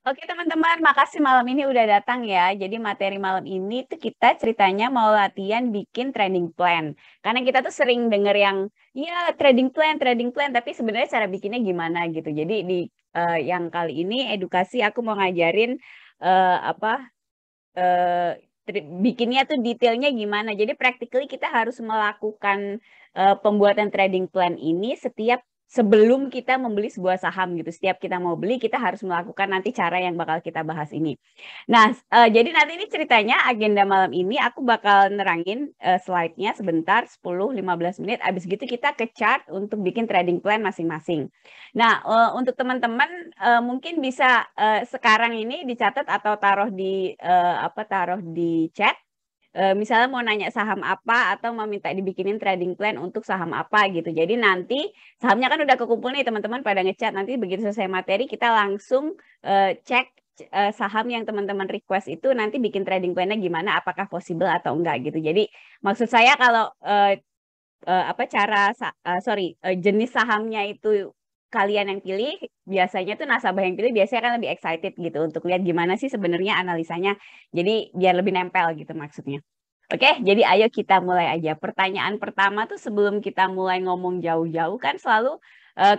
Oke teman-teman, makasih malam ini udah datang ya. Jadi materi malam ini tuh kita ceritanya mau latihan bikin training plan. Karena kita tuh sering denger yang ya trading plan, tapi sebenarnya cara bikinnya gimana gitu. Jadi di yang kali ini edukasi aku mau ngajarin apa bikinnya tuh detailnya gimana. Jadi practically kita harus melakukan pembuatan trading plan ini setiap sebelum kita membeli sebuah saham gitu. Setiap kita mau beli, kita harus melakukan nanti cara yang bakal kita bahas ini. Nah, jadi nanti ini ceritanya agenda malam ini aku bakal nerangin slide-nya sebentar 10-15 menit. Abis gitu kita ke chart untuk bikin trading plan masing-masing. Nah, untuk teman-teman mungkin bisa sekarang ini dicatat atau taruh di chat. Misalnya mau nanya saham apa atau mau minta dibikinin trading plan untuk saham apa gitu. Jadi nanti sahamnya kan udah kekumpul nih teman-teman pada ngechat. Nanti begitu selesai materi kita langsung cek saham yang teman-teman request itu nanti bikin trading plan-nya gimana, apakah possible atau enggak gitu. Jadi maksud saya kalau apa jenis sahamnya itu kalian yang pilih, biasanya tuh nasabah yang pilih biasanya kan lebih excited gitu untuk lihat gimana sih sebenarnya analisanya. Jadi biar lebih nempel gitu maksudnya. Oke, jadi ayo kita mulai aja. Pertanyaan pertama tuh sebelum kita mulai ngomong jauh-jauh kan selalu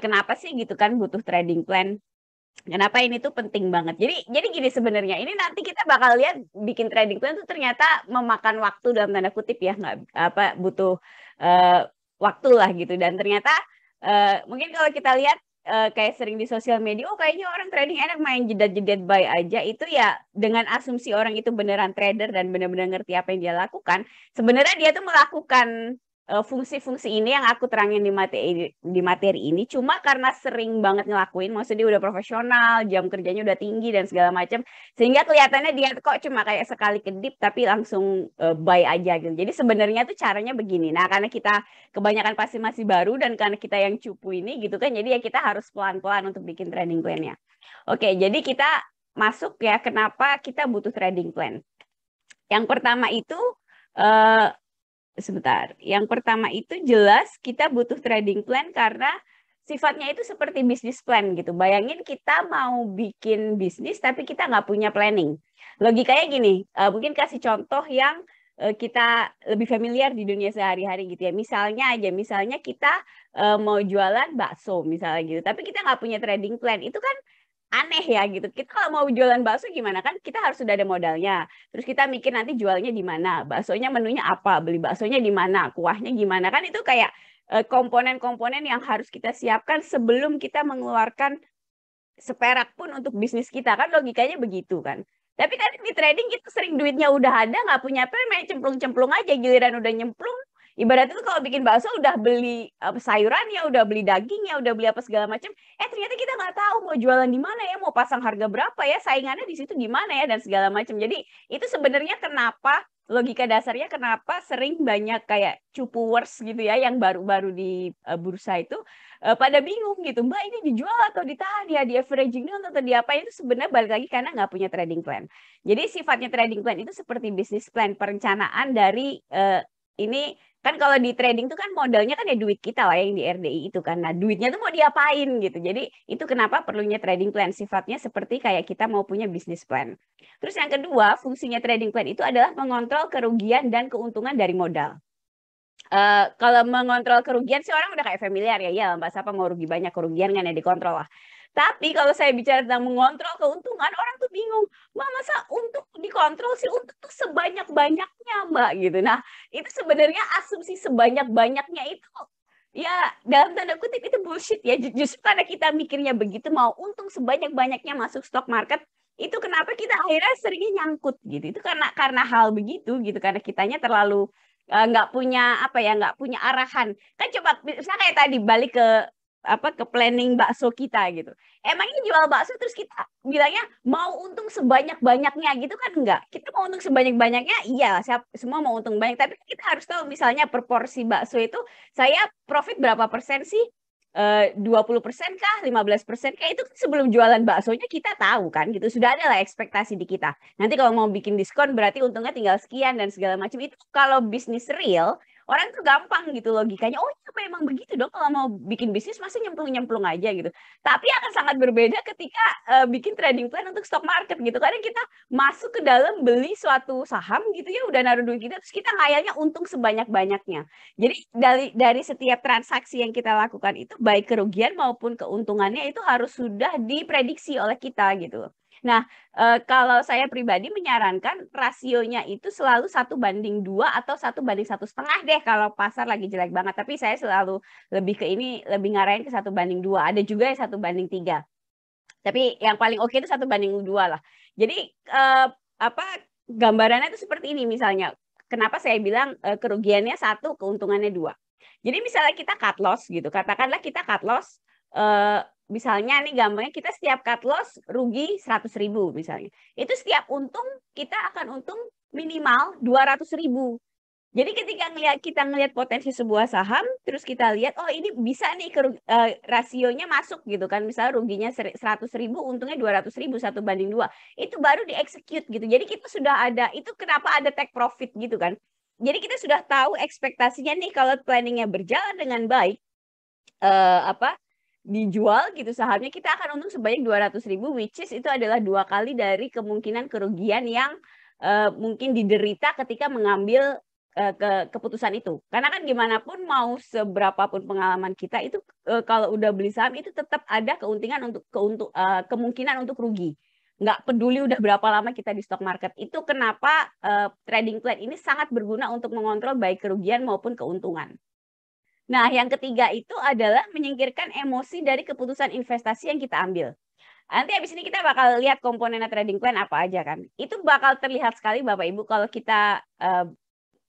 kenapa sih gitu kan butuh trading plan? Kenapa ini tuh penting banget? Jadi gini sebenarnya ini nanti kita bakal lihat bikin trading plan tuh ternyata memakan waktu dalam tanda kutip ya nggak apa butuh uh, waktu lah gitu dan ternyata mungkin kalau kita lihat kayak sering di sosial media, oh kayaknya orang trading enak main jedat-jedat buy aja itu ya dengan asumsi orang itu beneran trader dan benar-benar ngerti apa yang dia lakukan. Sebenarnya dia tuh melakukan fungsi-fungsi ini yang aku terangin di materi ini cuma karena sering banget ngelakuin, maksudnya dia udah profesional, jam kerjanya udah tinggi dan segala macam, sehingga kelihatannya dia kok cuma kayak sekali kedip tapi langsung buy aja gitu. Jadi sebenarnya tuh caranya begini. Nah, karena kita kebanyakan pasti masih baru dan karena kita yang cupu ini gitu kan, jadi ya kita harus pelan-pelan untuk bikin trading plan-nya. Oke, jadi kita masuk ya kenapa kita butuh trading plan. Yang pertama itu eh, sebentar. Yang pertama itu jelas kita butuh trading plan karena sifatnya itu seperti bisnis plan gitu. Bayangin kita mau bikin bisnis tapi kita nggak punya planning. Logikanya gini, mungkin kasih contoh yang kita lebih familiar di dunia sehari-hari gitu ya. Misalnya kita mau jualan bakso misalnya gitu, tapi kita nggak punya trading plan. Itu kan aneh ya gitu. Kita kalau mau jualan bakso gimana kan kita harus sudah ada modalnya. Terus kita mikir nanti jualnya di mana, baksonya menunya apa, beli baksonya di mana, kuahnya gimana kan itu kayak komponen-komponen yang harus kita siapkan sebelum kita mengeluarkan seperak pun untuk bisnis kita kan logikanya begitu kan. Tapi kan di trading kita sering duitnya udah ada nggak punya plan main cemplung-cemplung aja giliran udah nyemplung ibaratnya tuh kalau bikin bakso udah beli sayurannya, udah beli dagingnya, udah beli apa segala macam. Ternyata kita nggak tahu mau jualan di mana ya, mau pasang harga berapa ya, saingannya di situ gimana ya dan segala macam. Jadi itu sebenarnya kenapa logika dasarnya kenapa sering banyak kayak cupuers gitu ya yang baru-baru di bursa itu pada bingung gitu, Mbak ini dijual atau ditahan ya, di averaging down atau di apa itu sebenarnya balik lagi karena nggak punya trading plan. Jadi sifatnya trading plan itu seperti bisnis plan perencanaan dari ini kan kalau di trading itu kan modalnya kan ya duit kita lah yang di RDI itu kan. Nah duitnya tuh mau diapain gitu. Jadi itu kenapa perlunya trading plan. Sifatnya seperti kayak kita mau punya bisnis plan. Terus yang kedua fungsinya trading plan itu adalah mengontrol kerugian dan keuntungan dari modal. Kalau mengontrol kerugian sih orang udah kayak familiar ya, ya Mbak Sapa mau rugi banyak kerugian kan ya dikontrol lah. Tapi kalau saya bicara tentang mengontrol keuntungan, orang tuh bingung, Mbak masa untuk dikontrol sih untuk tuh sebanyak-banyaknya Mbak gitu. Nah itu sebenarnya asumsi sebanyak-banyaknya itu ya dalam tanda kutip itu bullshit ya. Justru karena kita mikirnya begitu mau untung sebanyak-banyaknya masuk stock market, itu kenapa kita akhirnya seringnya nyangkut gitu. Itu karena hal begitu gitu, karena kitanya terlalu nggak punya apa ya nggak punya arahan kan coba misalnya kayak tadi balik ke apa ke planning bakso kita gitu emangnya jual bakso terus kita bilangnya mau untung sebanyak-banyaknya gitu kan enggak kita mau untung sebanyak-banyaknya iya semua mau untung banyak tapi kita harus tahu misalnya per porsi bakso itu saya profit berapa persen sih 20% kah 15% kah itu sebelum jualan baksonya kita tahu kan gitu sudah ada lah ekspektasi di kita. Nanti kalau mau bikin diskon berarti untungnya tinggal sekian dan segala macam itu kalau bisnis real orang tuh gampang gitu logikanya, oh ya memang begitu dong kalau mau bikin bisnis masih nyemplung-nyemplung aja gitu. Tapi akan sangat berbeda ketika bikin trading plan untuk stock market gitu. Karena kita masuk ke dalam beli suatu saham gitu ya, udah naruh duit kita, terus kita ngayalnya untung sebanyak-banyaknya. Jadi dari setiap transaksi yang kita lakukan itu baik kerugian maupun keuntungannya itu harus sudah diprediksi oleh kita gitu. Nah, kalau saya pribadi menyarankan rasionya itu selalu 1:2 atau 1:1,5 deh kalau pasar lagi jelek banget. Tapi saya selalu lebih ke ini, lebih ngarahin ke 1:2. Ada juga yang 1:3. Tapi yang paling oke itu 1:2 lah. Jadi apa gambarannya itu seperti ini misalnya. Kenapa saya bilang kerugiannya 1, keuntungannya 2. Jadi misalnya kita cut loss gitu. Katakanlah kita cut loss misalnya nih gampangnya kita setiap cut loss rugi 100.000 misalnya. Itu setiap untung kita akan untung minimal 200.000. Jadi ketika kita ngelihat potensi sebuah saham, terus kita lihat, oh ini bisa nih rasionya masuk gitu kan. Misalnya ruginya 100.000, untungnya 200.000, 1:2. Itu baru di-execute gitu. Jadi kita sudah ada, itu kenapa ada take profit gitu kan. Jadi kita sudah tahu ekspektasinya nih kalau planningnya berjalan dengan baik, dijual gitu sahamnya, kita akan untung sebanyak 200.000, which is itu adalah 2 kali dari kemungkinan kerugian yang mungkin diderita ketika mengambil keputusan itu. Karena kan gimana pun mau seberapa pun pengalaman kita itu kalau udah beli saham itu tetap ada kemungkinan untuk rugi. Nggak peduli udah berapa lama kita di stock market. Itu kenapa trading plan ini sangat berguna untuk mengontrol baik kerugian maupun keuntungan. Nah, yang ketiga itu adalah menyingkirkan emosi dari keputusan investasi yang kita ambil. Nanti habis ini kita bakal lihat komponen trading plan apa aja kan. Itu bakal terlihat sekali Bapak Ibu kalau kita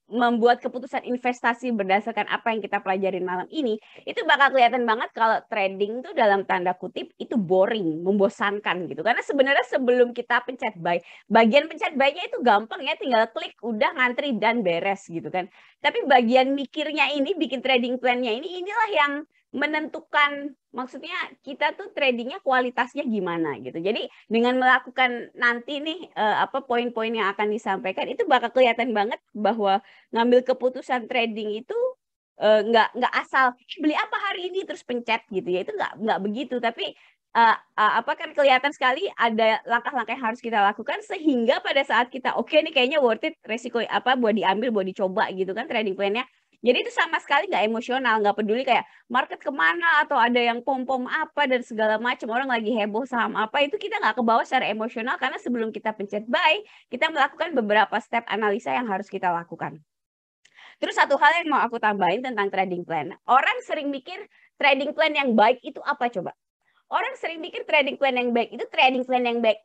membuat keputusan investasi berdasarkan apa yang kita pelajarin malam ini, itu bakal kelihatan banget kalau trading tuh dalam tanda kutip itu boring, membosankan gitu. Karena sebenarnya sebelum kita pencet buy, bagian pencet buy-nya itu gampang ya, tinggal klik, udah ngantri dan beres gitu kan. Tapi bagian mikirnya ini, bikin trading plan-nya inilah yang menentukan, maksudnya kita tuh tradingnya kualitasnya gimana gitu. Jadi dengan melakukan nanti nih poin-poin yang akan disampaikan itu bakal kelihatan banget bahwa ngambil keputusan trading itu nggak asal beli apa hari ini terus pencet gitu ya, itu nggak begitu. Tapi kan kelihatan sekali ada langkah-langkah yang harus kita lakukan sehingga pada saat kita oke nih kayaknya worth it, resiko buat diambil, buat dicoba gitu kan trading plan-nya. Jadi itu sama sekali nggak emosional, nggak peduli kayak market kemana atau ada yang pom-pom apa dan segala macam, orang lagi heboh saham apa, itu kita nggak kebawa secara emosional karena sebelum kita pencet buy, kita melakukan beberapa step analisa yang harus kita lakukan. Terus satu hal yang mau aku tambahin tentang trading plan. Orang sering mikir trading plan yang baik itu apa coba? Orang sering mikir trading plan yang baik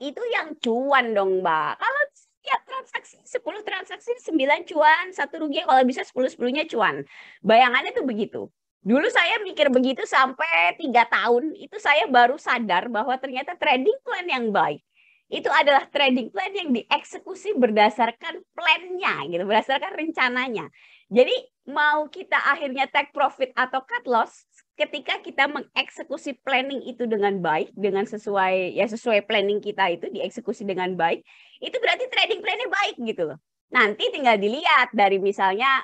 itu yang cuan dong, Mbak. Kalau setiap transaksi 10 transaksi 9 cuan, 1 rugi, kalau bisa 10-10-nya cuan. Bayangannya tuh begitu. Dulu saya mikir begitu sampai 3 tahun, itu saya baru sadar bahwa ternyata trading plan yang baik itu adalah trading plan yang dieksekusi berdasarkan plan-nya gitu, berdasarkan rencananya. Jadi mau kita akhirnya take profit atau cut loss, ketika kita mengeksekusi planning itu dengan baik, dengan sesuai planning kita itu dieksekusi dengan baik, itu berarti trading plan-nya baik gitu loh. Nanti tinggal dilihat dari misalnya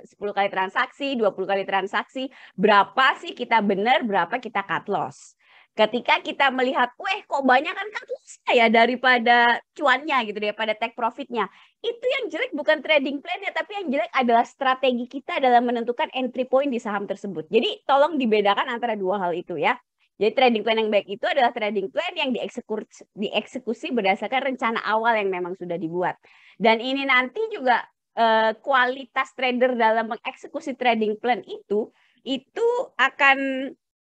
10 kali transaksi, 20 kali transaksi, berapa sih kita benar, berapa kita cut loss. Ketika kita melihat, kok banyak kan cut loss-nya ya daripada cuannya gitu, daripada take profit-nya. Itu yang jelek bukan trading plan-nya, tapi yang jelek adalah strategi kita dalam menentukan entry point di saham tersebut. Jadi tolong dibedakan antara dua hal itu ya. Jadi trading plan yang baik itu adalah trading plan yang dieksekusi berdasarkan rencana awal yang memang sudah dibuat. Dan ini nanti juga kualitas trader dalam mengeksekusi trading plan itu akan,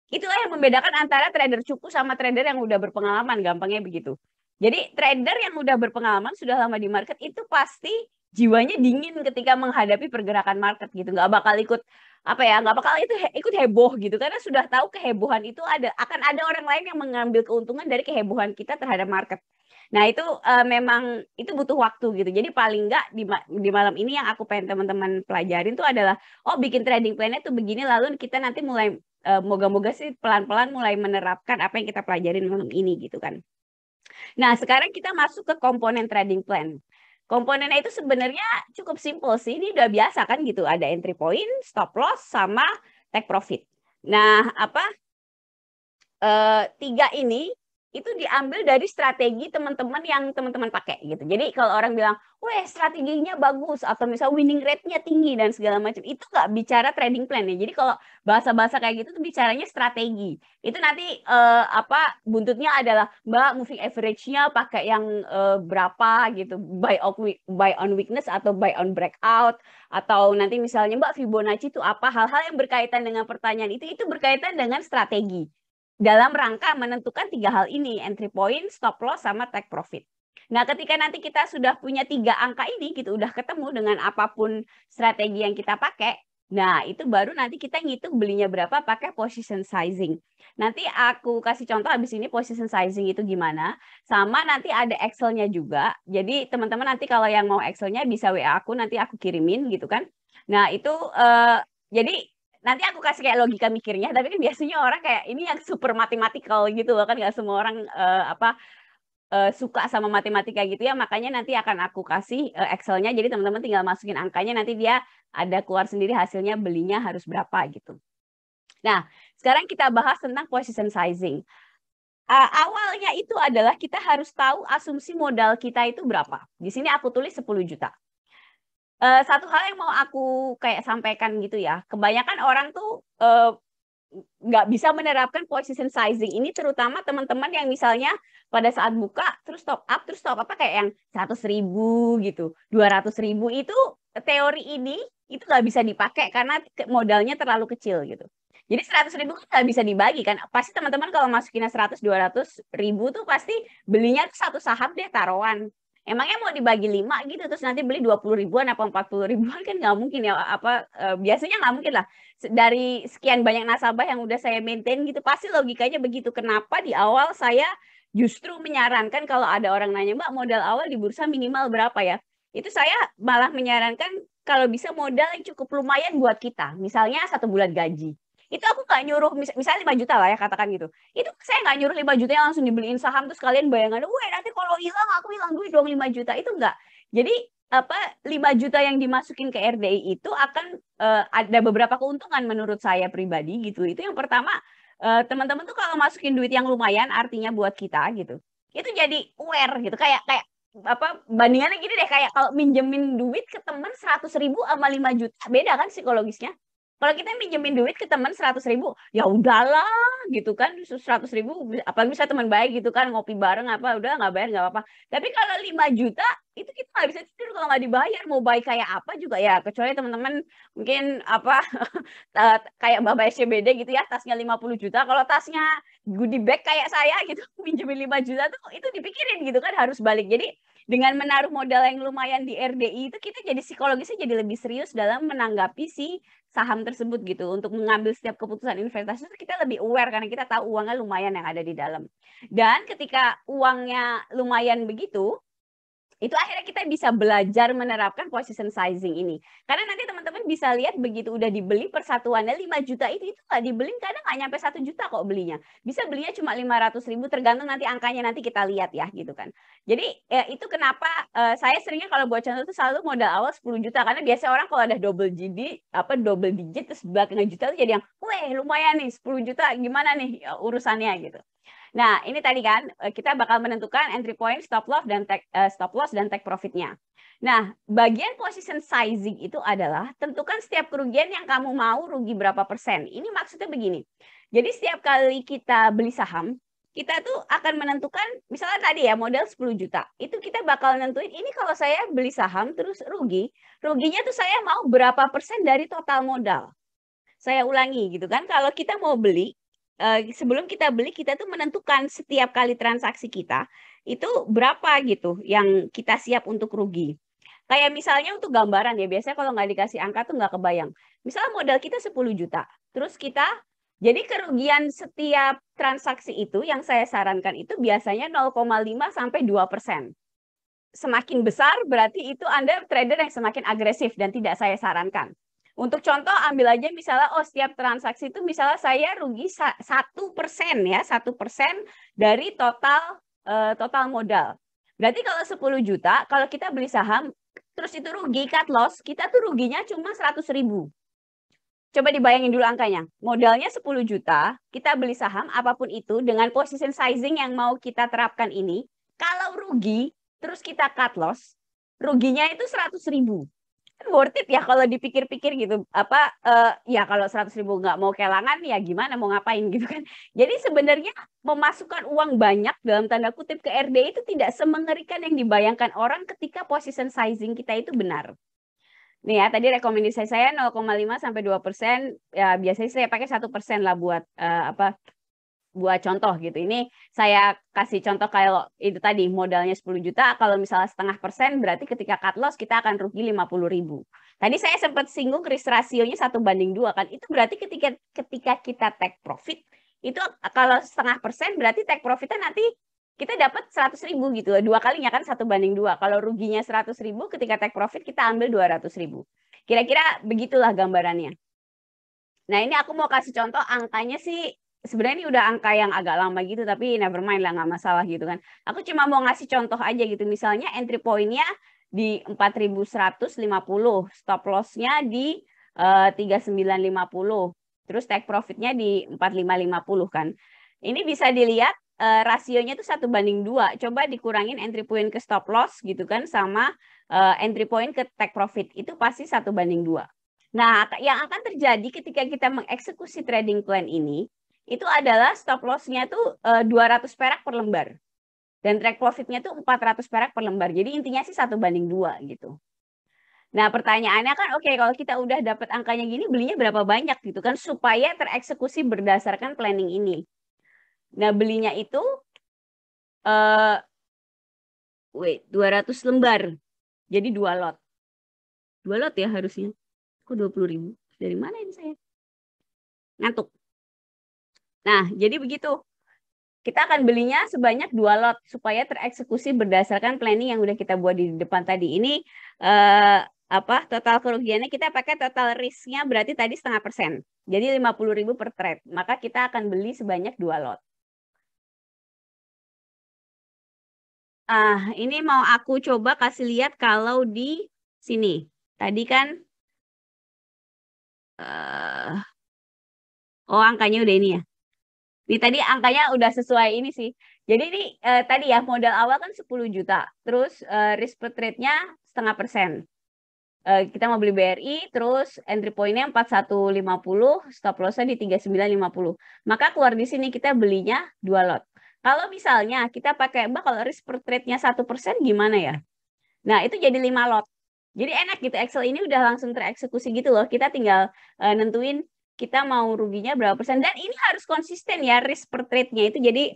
itulah yang membedakan antara trader cupu sama trader yang udah berpengalaman, gampangnya begitu. Jadi trader yang udah berpengalaman, sudah lama di market, itu pasti jiwanya dingin ketika menghadapi pergerakan market gitu. Nggak bakal ikut ikut heboh gitu, karena sudah tahu kehebohan itu akan ada orang lain yang mengambil keuntungan dari kehebohan kita terhadap market. Nah itu memang itu butuh waktu gitu. Jadi paling nggak di malam ini yang aku pengen teman-teman pelajarin tuh adalah bikin trading plan-nya tuh begini, lalu kita nanti mulai moga-moga sih pelan-pelan mulai menerapkan apa yang kita pelajarin malam ini gitu kan. Nah sekarang kita masuk ke komponen trading plan. Komponennya itu sebenarnya cukup simpel sih. Ini udah biasa kan gitu. Ada entry point, stop loss, sama take profit. Nah, tiga ini itu diambil dari strategi teman-teman yang teman-teman pakai gitu. Jadi kalau orang bilang, weh strateginya bagus atau misal winning rate-nya tinggi dan segala macam, itu nggak bicara trading plan ya. Jadi kalau bahasa-bahasa kayak gitu tuh bicaranya strategi. Itu nanti buntutnya adalah Mbak moving average-nya pakai yang berapa gitu, buy on weakness atau buy on breakout, atau nanti misalnya Mbak Fibonacci itu apa, hal-hal yang berkaitan dengan pertanyaan itu berkaitan dengan strategi dalam rangka menentukan tiga hal ini, entry point, stop loss, sama take profit. Nah, ketika nanti kita sudah punya tiga angka ini, gitu, udah ketemu dengan apapun strategi yang kita pakai, nah itu baru nanti kita ngitung belinya berapa pakai position sizing. Nanti aku kasih contoh habis ini position sizing itu gimana, sama nanti ada Excel-nya juga. Jadi teman-teman nanti kalau yang mau Excel-nya bisa WA aku, nanti aku kirimin gitu kan. Nah, itu jadi nanti aku kasih kayak logika mikirnya, tapi kan biasanya orang kayak ini yang super matematikal gitu loh kan, nggak semua orang suka sama matematika gitu ya, makanya nanti akan aku kasih Excel-nya, jadi teman-teman tinggal masukin angkanya, nanti dia ada keluar sendiri hasilnya belinya harus berapa gitu. Nah, sekarang kita bahas tentang position sizing. Awalnya itu adalah kita harus tahu asumsi modal kita itu berapa. Di sini aku tulis 10 juta. Satu hal yang mau aku kayak sampaikan gitu ya, kebanyakan orang tuh nggak bisa menerapkan position sizing ini, terutama teman-teman yang misalnya pada saat buka terus top up terus top apa kayak yang 100.000 gitu, 200.000, itu teori ini itu nggak bisa dipakai karena modalnya terlalu kecil gitu. Jadi 100.000 kan nggak bisa dibagi kan, pasti teman-teman kalau masukinnya 100-200 ribu tuh pasti belinya tuh satu saham deh taruhan. Emangnya mau dibagi 5 gitu terus nanti beli 20 ribuan apa 40 ribuan, kan nggak mungkin ya, biasanya nggak mungkin lah. Dari sekian banyak nasabah yang udah saya maintain gitu, pasti logikanya begitu. Kenapa di awal saya justru menyarankan kalau ada orang nanya, Mbak modal awal di bursa minimal berapa ya? Itu saya malah menyarankan kalau bisa modal yang cukup lumayan buat kita. Misalnya 1 bulan gaji. Itu aku nggak nyuruh, misalnya 5 juta lah ya katakan gitu. Itu saya nggak nyuruh 5 juta yang langsung dibeliin saham terus kalian bayangan, wah nanti kalau hilang aku hilang duit dong 5 juta. Itu enggak. Jadi 5 juta yang dimasukin ke RDI itu akan ada beberapa keuntungan menurut saya pribadi gitu. Itu yang pertama, teman-teman tuh kalau masukin duit yang lumayan artinya buat kita gitu. Itu jadi aware gitu, kayak bandingannya gini deh, kayak kalau minjemin duit ke teman 100.000 sama 5 juta beda kan psikologisnya. Kalau kita minjemin duit ke teman 100.000, ya udahlah gitu kan, 100.000, apalagi bisa teman baik gitu kan, ngopi bareng apa, udah nggak bayar nggak apa-apa. Tapi kalau 5 juta, itu kita nggak bisa tidur kalau nggak dibayar, mau baik kayak apa juga ya, kecuali teman-teman mungkin kayak Bapak SCBD gitu ya, tasnya 50 juta, kalau tasnya goodie bag kayak saya gitu, minjemin 5 juta tuh itu dipikirin gitu kan, harus balik. Jadi dengan menaruh modal yang lumayan di RDI itu kita jadi psikologisnya jadi lebih serius dalam menanggapi si saham tersebut gitu. Untuk mengambil setiap keputusan investasi itu kita lebih aware karena kita tahu uangnya lumayan yang ada di dalam. Dan ketika uangnya lumayan begitu, itu akhirnya kita bisa belajar menerapkan position sizing ini. Karena nanti teman-teman bisa lihat begitu udah dibeli persatuannya 5 juta itu nggak dibeli, kadang nggak nyampe 1 juta kok belinya. Bisa belinya cuma 500.000, tergantung nanti angkanya, nanti kita lihat ya gitu kan. Jadi ya, itu kenapa saya seringnya kalau buat contoh itu selalu modal awal 10 juta. Karena biasanya orang kalau ada double digit terus belakangan juta itu jadi yang, weh lumayan nih 10 juta, gimana nih urusannya gitu. Nah, ini tadi kan kita bakal menentukan entry point, stop loss dan take profitnya. Nah, bagian position sizing itu adalah tentukan setiap kerugian yang kamu mau rugi berapa persen. Ini maksudnya begini. Jadi setiap kali kita beli saham, kita tuh akan menentukan, misalnya tadi ya modal 10 juta. Itu kita bakal nentuin ini kalau saya beli saham terus ruginya tuh saya mau berapa persen dari total modal. Saya ulangi gitu kan, kalau kita mau beli, sebelum kita beli kita tuh menentukan setiap kali transaksi kita itu berapa gitu yang kita siap untuk rugi. Kayak misalnya untuk gambaran ya, biasanya kalau nggak dikasih angka tuh nggak kebayang. Misalnya modal kita 10 juta, terus jadi kerugian setiap transaksi itu yang saya sarankan itu biasanya 0,5 sampai 2%. Semakin besar berarti itu Anda trader yang semakin agresif dan tidak saya sarankan. Untuk contoh ambil aja misalnya, setiap transaksi itu misalnya saya rugi 1% ya, 1% dari total modal. Berarti kalau 10 juta, kalau kita beli saham, terus itu rugi, cut loss, kita tuh ruginya cuma 100.000. Coba dibayangin dulu angkanya. Modalnya 10 juta, kita beli saham apapun itu dengan position sizing yang mau kita terapkan ini. Kalau rugi, terus kita cut loss, ruginya itu 100.000. Worth it ya kalau dipikir-pikir gitu. Ya kalau 100.000 nggak mau kelangan ya gimana mau ngapain gitu kan. Jadi sebenarnya memasukkan uang banyak dalam tanda kutip ke RD itu tidak semengerikan yang dibayangkan orang ketika position sizing kita itu benar. Nih ya, tadi rekomendasi saya 0,5 sampai 2%. Ya biasanya saya pakai 1% lah buat buat contoh gitu. Ini saya kasih contoh kalau itu tadi modalnya 10 juta, kalau misalnya 0,5% berarti ketika cut loss kita akan rugi 50.000. Tadi saya sempat singgung risk rasionya 1:2 kan. Itu berarti ketika kita take profit, itu kalau 0,5% berarti take profitnya nanti kita dapat 100.000 gitu. Dua kalinya kan 1:2. Kalau ruginya 100.000 ketika take profit kita ambil 200.000. Kira-kira begitulah gambarannya. Nah ini aku mau kasih contoh angkanya sih sebenarnya ini udah angka yang agak lama gitu tapi never mind lah nggak masalah gitu kan. Aku cuma mau ngasih contoh aja gitu. Misalnya entry point-nya di 4.150, stop loss-nya di 3.950, terus take profit-nya di 4.550 kan. Ini bisa dilihat rasionya itu 1:2. Coba dikurangin entry point ke stop loss gitu kan sama entry point ke take profit itu pasti 1:2. Nah, yang akan terjadi ketika kita mengeksekusi trading plan ini, itu adalah stop loss-nya itu 200 perak per lembar. Dan take profit-nya itu 400 perak per lembar. Jadi intinya sih 1:2 gitu. Nah, pertanyaannya kan, oke, kalau kita udah dapat angkanya gini, belinya berapa banyak gitu kan, supaya tereksekusi berdasarkan planning ini. Nah, belinya itu, 200 lembar. Jadi 2 lot. 2 lot ya harusnya. Kok 20.000? Dari mana ini saya? Ngantuk. Nah, jadi begitu. Kita akan belinya sebanyak 2 lot supaya tereksekusi berdasarkan planning yang udah kita buat di depan tadi. Ini total kerugiannya kita pakai total risk-nya berarti tadi 0,5%. Jadi 50.000 per trade. Maka kita akan beli sebanyak 2 lot. Ini mau aku coba kasih lihat kalau di sini. Tadi kan angkanya udah ini ya. Ini tadi angkanya udah sesuai ini sih. Jadi ini tadi ya modal awal kan 10 juta. Terus risk per trade-nya 0,5%. Kita mau beli BRI, terus entry point-nya 4150, stop loss-nya di 3950. Maka keluar di sini kita belinya 2 lot. Kalau misalnya kita pakai, Mbak kalau risk per trade-nya 1% gimana ya? Nah itu jadi 5 lot. Jadi enak gitu, Excel ini udah langsung tereksekusi gitu loh. Kita tinggal nentuin kita mau ruginya berapa persen. Dan ini harus konsisten ya risk per trade-nya itu. Jadi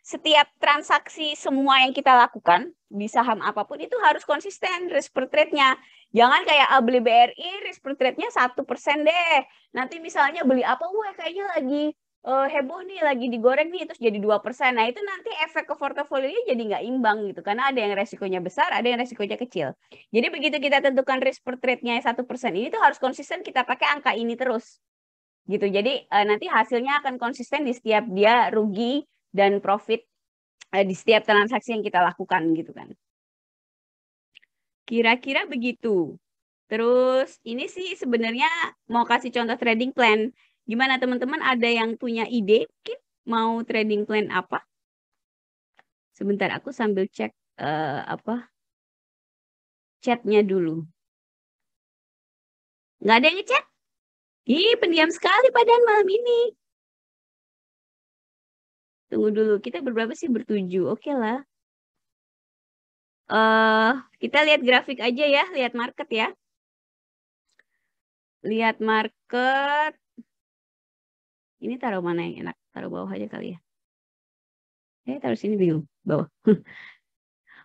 setiap transaksi semua yang kita lakukan di saham apapun itu harus konsisten risk per trade-nya. Jangan kayak beli BRI risk per trade-nya 1% deh. Nanti misalnya beli apa, wah kayaknya lagi heboh nih, lagi digoreng nih, terus jadi 2%. Nah itu nanti efek ke portofolionya jadi nggak imbang gitu. Karena ada yang resikonya besar, ada yang resikonya kecil. Jadi begitu kita tentukan risk per trade-nya 1%, ini tuh harus konsisten kita pakai angka ini terus. Gitu. Jadi nanti hasilnya akan konsisten di setiap dia rugi dan profit di setiap transaksi yang kita lakukan gitu kan. Kira-kira begitu. Terus ini sih sebenarnya mau kasih contoh trading plan. Gimana teman-teman, ada yang punya ide mungkin mau trading plan apa? Sebentar aku sambil cek chatnya dulu. Nggak ada yang ngechat? Ih, pendiam sekali padahal malam ini. Tunggu dulu, kita berberapa sih? Bertujuh. Oke lah. Kita lihat grafik aja ya, lihat market ya. Lihat market. Ini taruh mana yang enak? Taruh bawah aja kali ya. Taruh sini bingung. Bawah.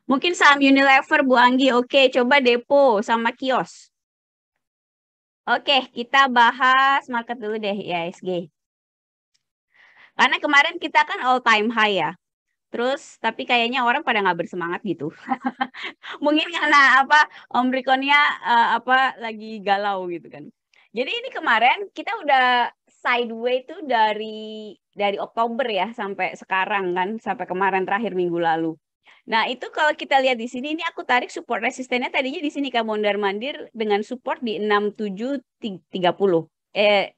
Mungkin saham Unilever, Bu Anggi. Oke, coba depo sama kios. Oke, kita bahas market dulu deh, IHSG. Karena kemarin kita kan all time high ya. Terus, tapi kayaknya orang pada nggak bersemangat gitu. Mungkin karena Om Rikonnya lagi galau gitu kan. Jadi ini kemarin kita udah sideways tuh dari Oktober ya sampai sekarang kan, sampai kemarin terakhir minggu lalu. Nah, itu kalau kita lihat di sini, ini aku tarik support resistennya tadinya di sini Kak mondar-mandir dengan support di 6730.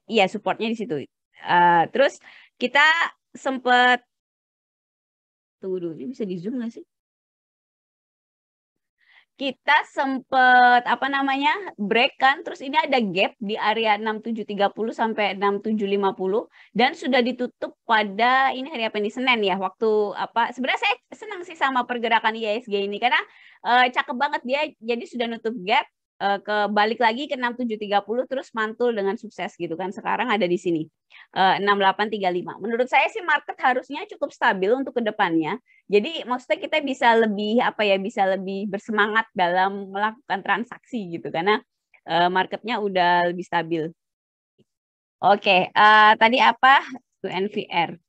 Iya supportnya di situ. Terus kita sempat tunggu dulu, ini bisa di zoom nggak sih? Kita sempat apa namanya break kan, terus ini ada gap di area 6730 sampai 6750 dan sudah ditutup pada ini hari apa nih Senin ya, waktu apa sebenarnya saya senang sih sama pergerakan IISG ini karena cakep banget dia, jadi sudah nutup gap ke balik lagi ke 6730 terus mantul dengan sukses gitu kan, sekarang ada di sini 6835. Menurut saya sih market harusnya cukup stabil untuk kedepannya. Jadi maksudnya kita bisa lebih apa ya, bisa lebih bersemangat dalam melakukan transaksi gitu karena marketnya udah lebih stabil. Oke, tadi apa? UNVR.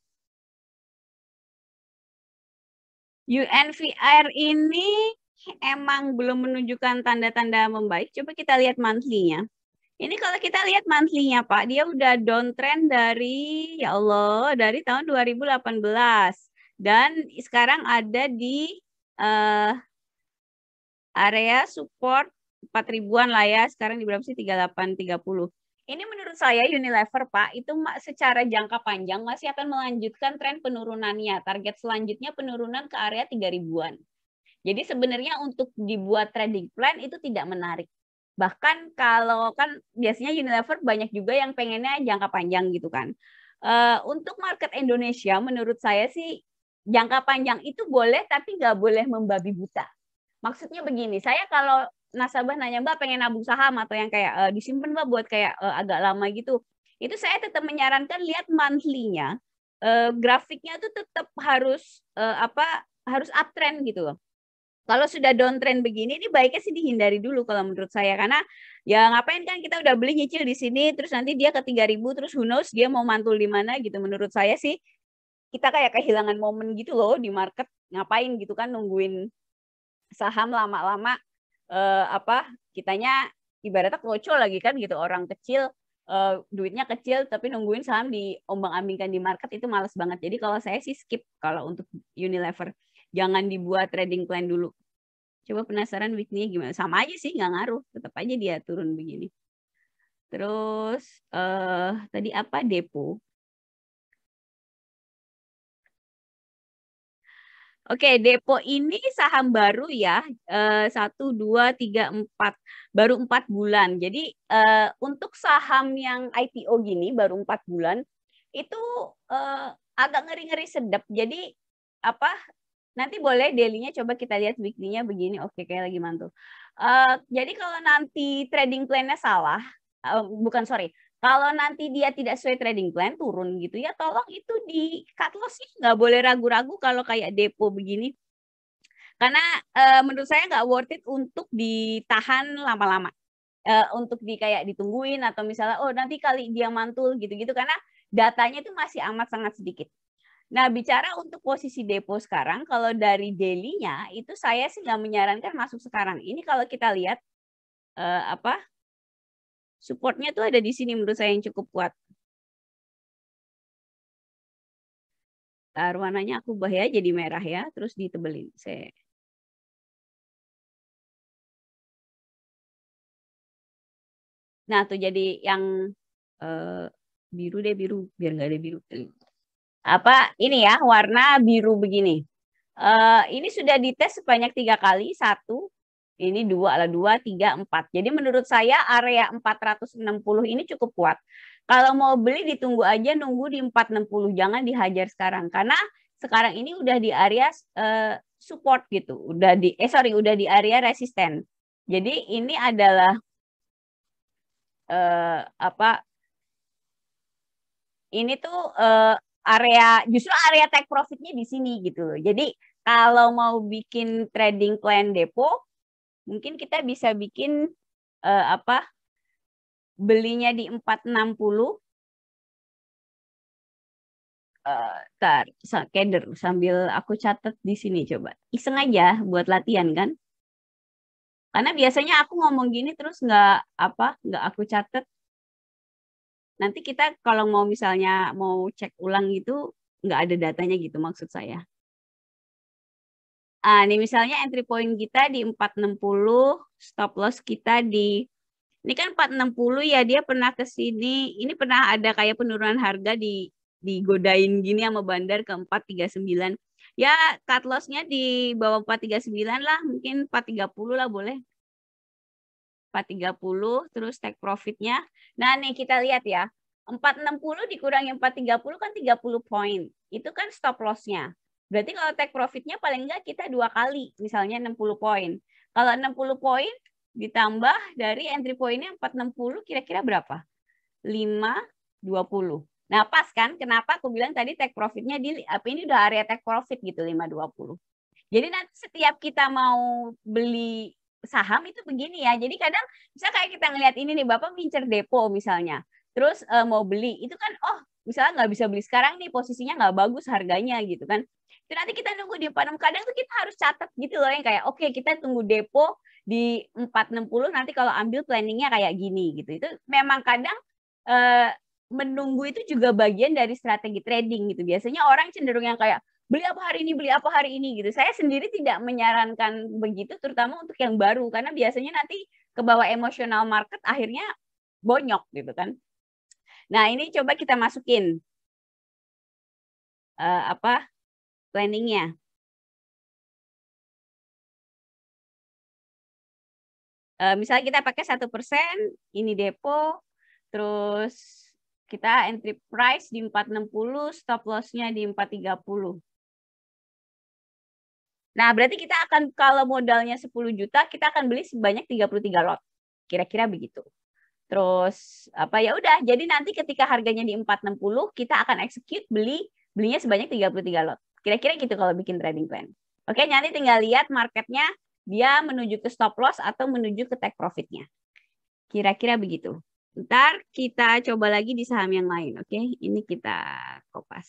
UNVR ini emang belum menunjukkan tanda-tanda membaik. Coba kita lihat monthly-nya. Ini kalau kita lihat monthly-nya, Pak, dia udah downtrend dari, ya Allah, dari tahun 2018. Dan sekarang ada di area support 4 ribuan lah ya. Sekarang di berapa sih? 3830. Ini menurut saya Unilever, Pak, itu secara jangka panjang masih akan melanjutkan tren penurunannya. Target selanjutnya penurunan ke area 3 ribuan. Jadi sebenarnya untuk dibuat trading plan itu tidak menarik. Bahkan kalau kan biasanya Unilever banyak juga yang pengennya jangka panjang gitu kan. Untuk market Indonesia menurut saya sih jangka panjang itu boleh tapi nggak boleh membabi buta. Maksudnya begini, saya kalau nasabah nanya Mbak pengen nabung saham atau yang kayak disimpan Mbak buat kayak agak lama gitu, itu saya tetap menyarankan lihat monthly-nya, grafiknya tuh tetap harus apa harus uptrend gitu loh. Kalau sudah downtrend begini, ini baiknya sih dihindari dulu kalau menurut saya. Karena ya ngapain kan kita udah beli nyicil di sini, terus nanti dia ke 3.000, terus who knows dia mau mantul di mana gitu. Menurut saya sih kita kayak kehilangan momen gitu loh di market. Ngapain gitu kan nungguin saham lama-lama apa kitanya ibaratnya kocok lagi kan gitu, orang kecil duitnya kecil tapi nungguin saham diombang-ambingkan di market itu males banget. Jadi kalau saya sih skip kalau untuk Unilever. Jangan dibuat trading plan dulu. Coba penasaran weekly gimana? Sama aja sih, nggak ngaruh. Tetap aja dia turun begini. Terus tadi apa depo? Oke, depo ini saham baru ya. 1, 2, 3, 4. Baru 4 bulan. Jadi untuk saham yang IPO gini baru 4 bulan, itu agak ngeri-ngeri sedap. Jadi apa? Nanti boleh daily-nya coba kita lihat weekly-nya begini. Oke, kayak lagi mantul. Jadi kalau nanti trading plan-nya salah, bukan sorry, kalau nanti dia tidak sesuai trading plan turun gitu ya, tolong itu di cut loss sih, nggak boleh ragu-ragu kalau kayak depo begini. Karena menurut saya nggak worth it untuk ditahan lama-lama. Untuk kayak ditungguin atau misalnya oh nanti kali dia mantul gitu-gitu karena datanya itu masih amat sangat sedikit. Nah, bicara untuk posisi depo sekarang, kalau dari daily-nya itu saya sih nggak menyarankan masuk sekarang. Ini kalau kita lihat apa supportnya tuh ada di sini menurut saya yang cukup kuat. Warnanya aku ubah ya jadi merah ya, terus ditebelin. Nah tuh jadi yang biru deh, biru biar nggak ada biru. Apa ini ya warna biru begini. Ini sudah dites sebanyak 3 kali, 1, ini 2 lah, 2, 3, 4. Jadi menurut saya area 460 ini cukup kuat. Kalau mau beli ditunggu aja, nunggu di 460, jangan dihajar sekarang. Karena sekarang ini udah di area support gitu, udah di area resisten. Jadi ini adalah apa? Ini tuh justru area take profitnya di sini gitu loh. Jadi kalau mau bikin trading plan depo, mungkin kita bisa bikin apa belinya di 460. Tar, keder sambil aku catat di sini coba. Iseng aja buat latihan kan. Karena biasanya aku ngomong gini terus nggak aku catat. Nanti kita kalau mau misalnya mau cek ulang gitu nggak ada datanya gitu maksud saya. Nih misalnya entry point kita di 460, stop loss kita di ini kan 460 ya, dia pernah ke sini. Ini pernah ada kayak penurunan harga digodain gini sama bandar ke 439. Ya cut loss-nya di bawah 439 lah, mungkin 430 lah boleh. 430 terus take profit-nya. Nah, nih kita lihat ya. 460 dikurangi 430 kan 30 poin. Itu kan stop loss-nya. Berarti kalau take profit-nya paling enggak kita 2 kali, misalnya 60 poin. Kalau 60 poin ditambah dari entry point-nya 460 kira-kira berapa? 520. Nah, pas kan? Kenapa aku bilang tadi take profit-nya di apa ini udah area take profit gitu 520. Jadi nanti setiap kita mau beli saham itu begini ya. Jadi kadang bisa kayak kita ngelihat ini nih, Bapak ngincer depo misalnya. Terus mau beli, itu kan misalnya nggak bisa beli sekarang nih, posisinya nggak bagus harganya gitu kan. Itu nanti kita nunggu di 46, kadang tuh kita harus catat gitu loh, yang kayak oke, kita tunggu depo di 460, nanti kalau ambil planningnya kayak gini gitu. Itu memang kadang menunggu itu juga bagian dari strategi trading gitu. Biasanya orang cenderung yang kayak beli apa hari ini, beli apa hari ini gitu. Saya sendiri tidak menyarankan begitu, terutama untuk yang baru, karena biasanya nanti ke bawah emosional market akhirnya bonyok gitu kan. Nah, ini coba kita masukin planningnya. Misalnya kita pakai 1%, ini depo, terus kita entry price di 460, stop loss-nya di 430. Nah, berarti kita akan, kalau modalnya 10 juta, kita akan beli sebanyak 33 lot. Kira-kira begitu. Terus ya udah, jadi nanti ketika harganya di 460, kita akan execute belinya sebanyak 33 lot. Kira-kira gitu kalau bikin trading plan. Oke, nanti tinggal lihat marketnya, dia menuju ke stop loss atau menuju ke take profit-nya. Kira-kira begitu. Ntar kita coba lagi di saham yang lain. Oke, ini kita kopas.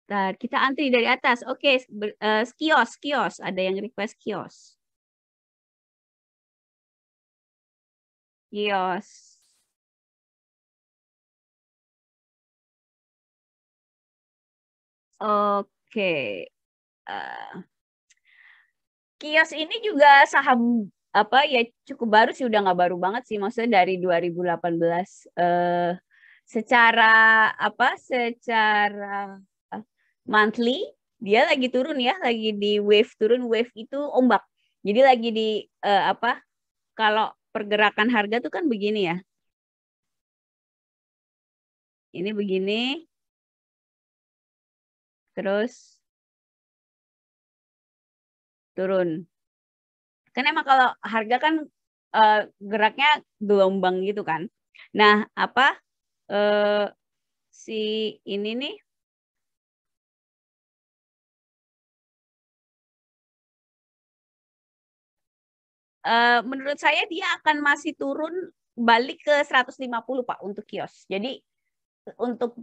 Ntar kita antri dari atas. Oke, kios. Ada yang request kios. Kios. Oke. Kios ini juga saham ya cukup baru sih, udah nggak baru banget sih, maksudnya dari 2018. Secara monthly dia lagi turun ya, lagi di wave turun. Wave itu ombak. Jadi lagi di kalau pergerakan harga tuh kan begini ya. Ini begini. Terus turun. Kan emang kalau harga kan geraknya gelombang gitu kan. Nah, si ini nih menurut saya dia akan masih turun balik ke 150 Pak untuk kios. Jadi untuk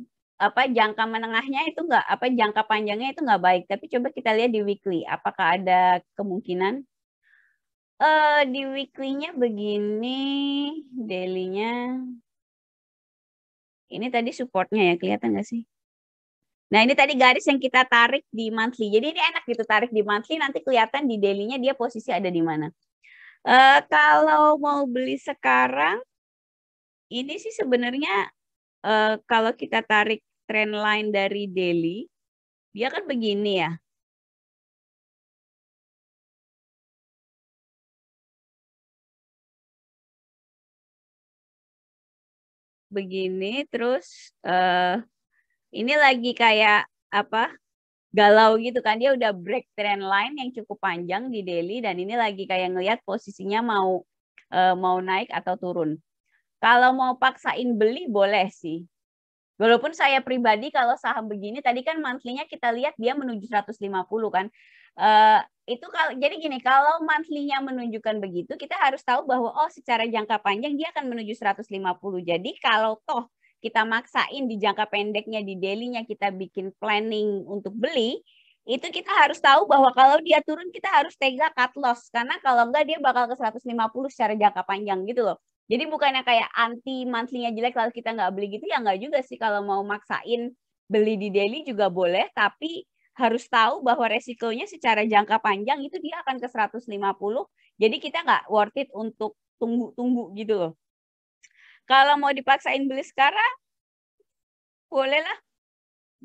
jangka menengahnya itu enggak, jangka panjangnya itu enggak baik. Tapi coba kita lihat di weekly, apakah ada kemungkinan? Di weekly-nya begini, daily-nya. Ini tadi supportnya ya, kelihatan nggak sih? Nah, ini tadi garis yang kita tarik di monthly. Jadi ini enak gitu, tarik di monthly, nanti kelihatan di daily-nya dia posisi ada di mana. Kalau mau beli sekarang, ini sih sebenarnya kalau kita tarik trend line dari daily, dia kan begini ya. Begini, terus ini lagi kayak galau gitu kan, dia udah break trend line yang cukup panjang di daily, dan ini lagi kayak ngelihat posisinya mau naik atau turun. Kalau mau paksain beli boleh sih. Walaupun saya pribadi kalau saham begini, tadi kan monthly-nya kita lihat dia menuju 150 kan. Itu jadi gini, kalau monthly-nya menunjukkan begitu, kita harus tahu bahwa secara jangka panjang dia akan menuju 150. Jadi kalau toh kita maksain di jangka pendeknya, di daily-nya kita bikin planning untuk beli, itu kita harus tahu bahwa kalau dia turun kita harus tega cut loss, karena kalau enggak dia bakal ke 150 secara jangka panjang gitu loh. Jadi bukannya kayak anti monthly-nya jelek lalu kita nggak beli gitu, ya nggak juga sih. Kalau mau maksain beli di daily juga boleh, tapi harus tahu bahwa resikonya secara jangka panjang itu dia akan ke 150. Jadi kita nggak worth it untuk tunggu-tunggu gitu loh. Kalau mau dipaksain beli sekarang, bolehlah.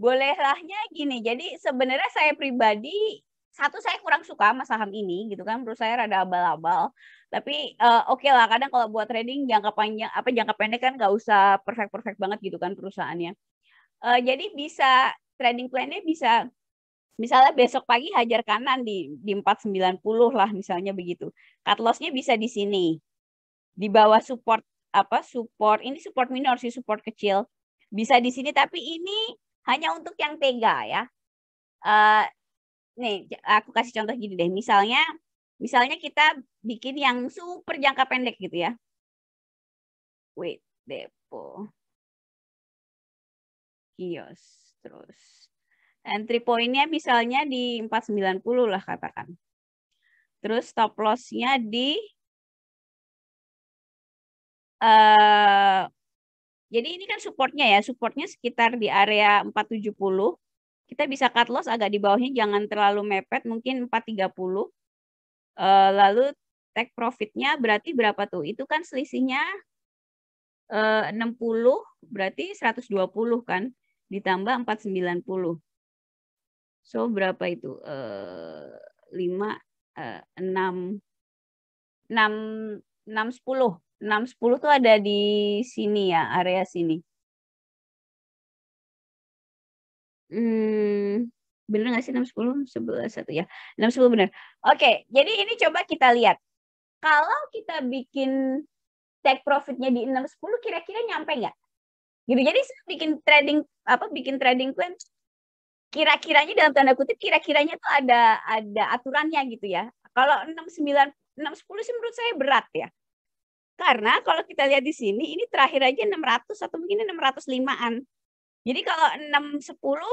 Bolehlah,nya gini. Jadi sebenarnya saya pribadi, satu saya kurang suka sama saham ini gitu kan, menurut saya rada abal-abal. Tapi oke lah, kadang kalau buat trading jangka panjang jangka pendek kan nggak usah perfect banget gitu kan perusahaannya. Jadi bisa trading plan-nya bisa misalnya besok pagi hajar kanan di 490 lah misalnya begitu. Cut loss-nya bisa di sini. Di bawah support support ini support minor sih, support kecil. Bisa di sini, tapi ini hanya untuk yang tega ya. Nih, aku kasih contoh gini deh. Misalnya kita bikin yang super jangka pendek gitu ya. Wait, depo. Kios. Terus. Entry point-nya misalnya di 490 lah katakan. Terus stop loss-nya di jadi ini kan supportnya ya. Supportnya sekitar di area 470. Kita bisa cut loss agak di bawahnya, jangan terlalu mepet, mungkin 430. Lalu take profitnya berarti berapa tuh? Itu kan selisihnya 60, berarti 120 kan? Ditambah 490. So berapa itu? 5, 6, 10. 10 tuh ada di sini ya, area sini. Bener nggak sih 6, 10, 11, 1 ya? 6, 10 bener. Oke, jadi ini coba kita lihat. Kalau kita bikin take profitnya di 6, 10, kira-kira nyampe nggak? Gitu. Jadi bikin trading plan, kira-kiranya dalam tanda kutip, kira-kiranya tuh ada aturannya gitu ya. Kalau 6, 9, 6, 10 sih menurut saya berat ya. Karena kalau kita lihat di sini, ini terakhir aja 600 atau mungkin 605-an. Jadi kalau 6, 10,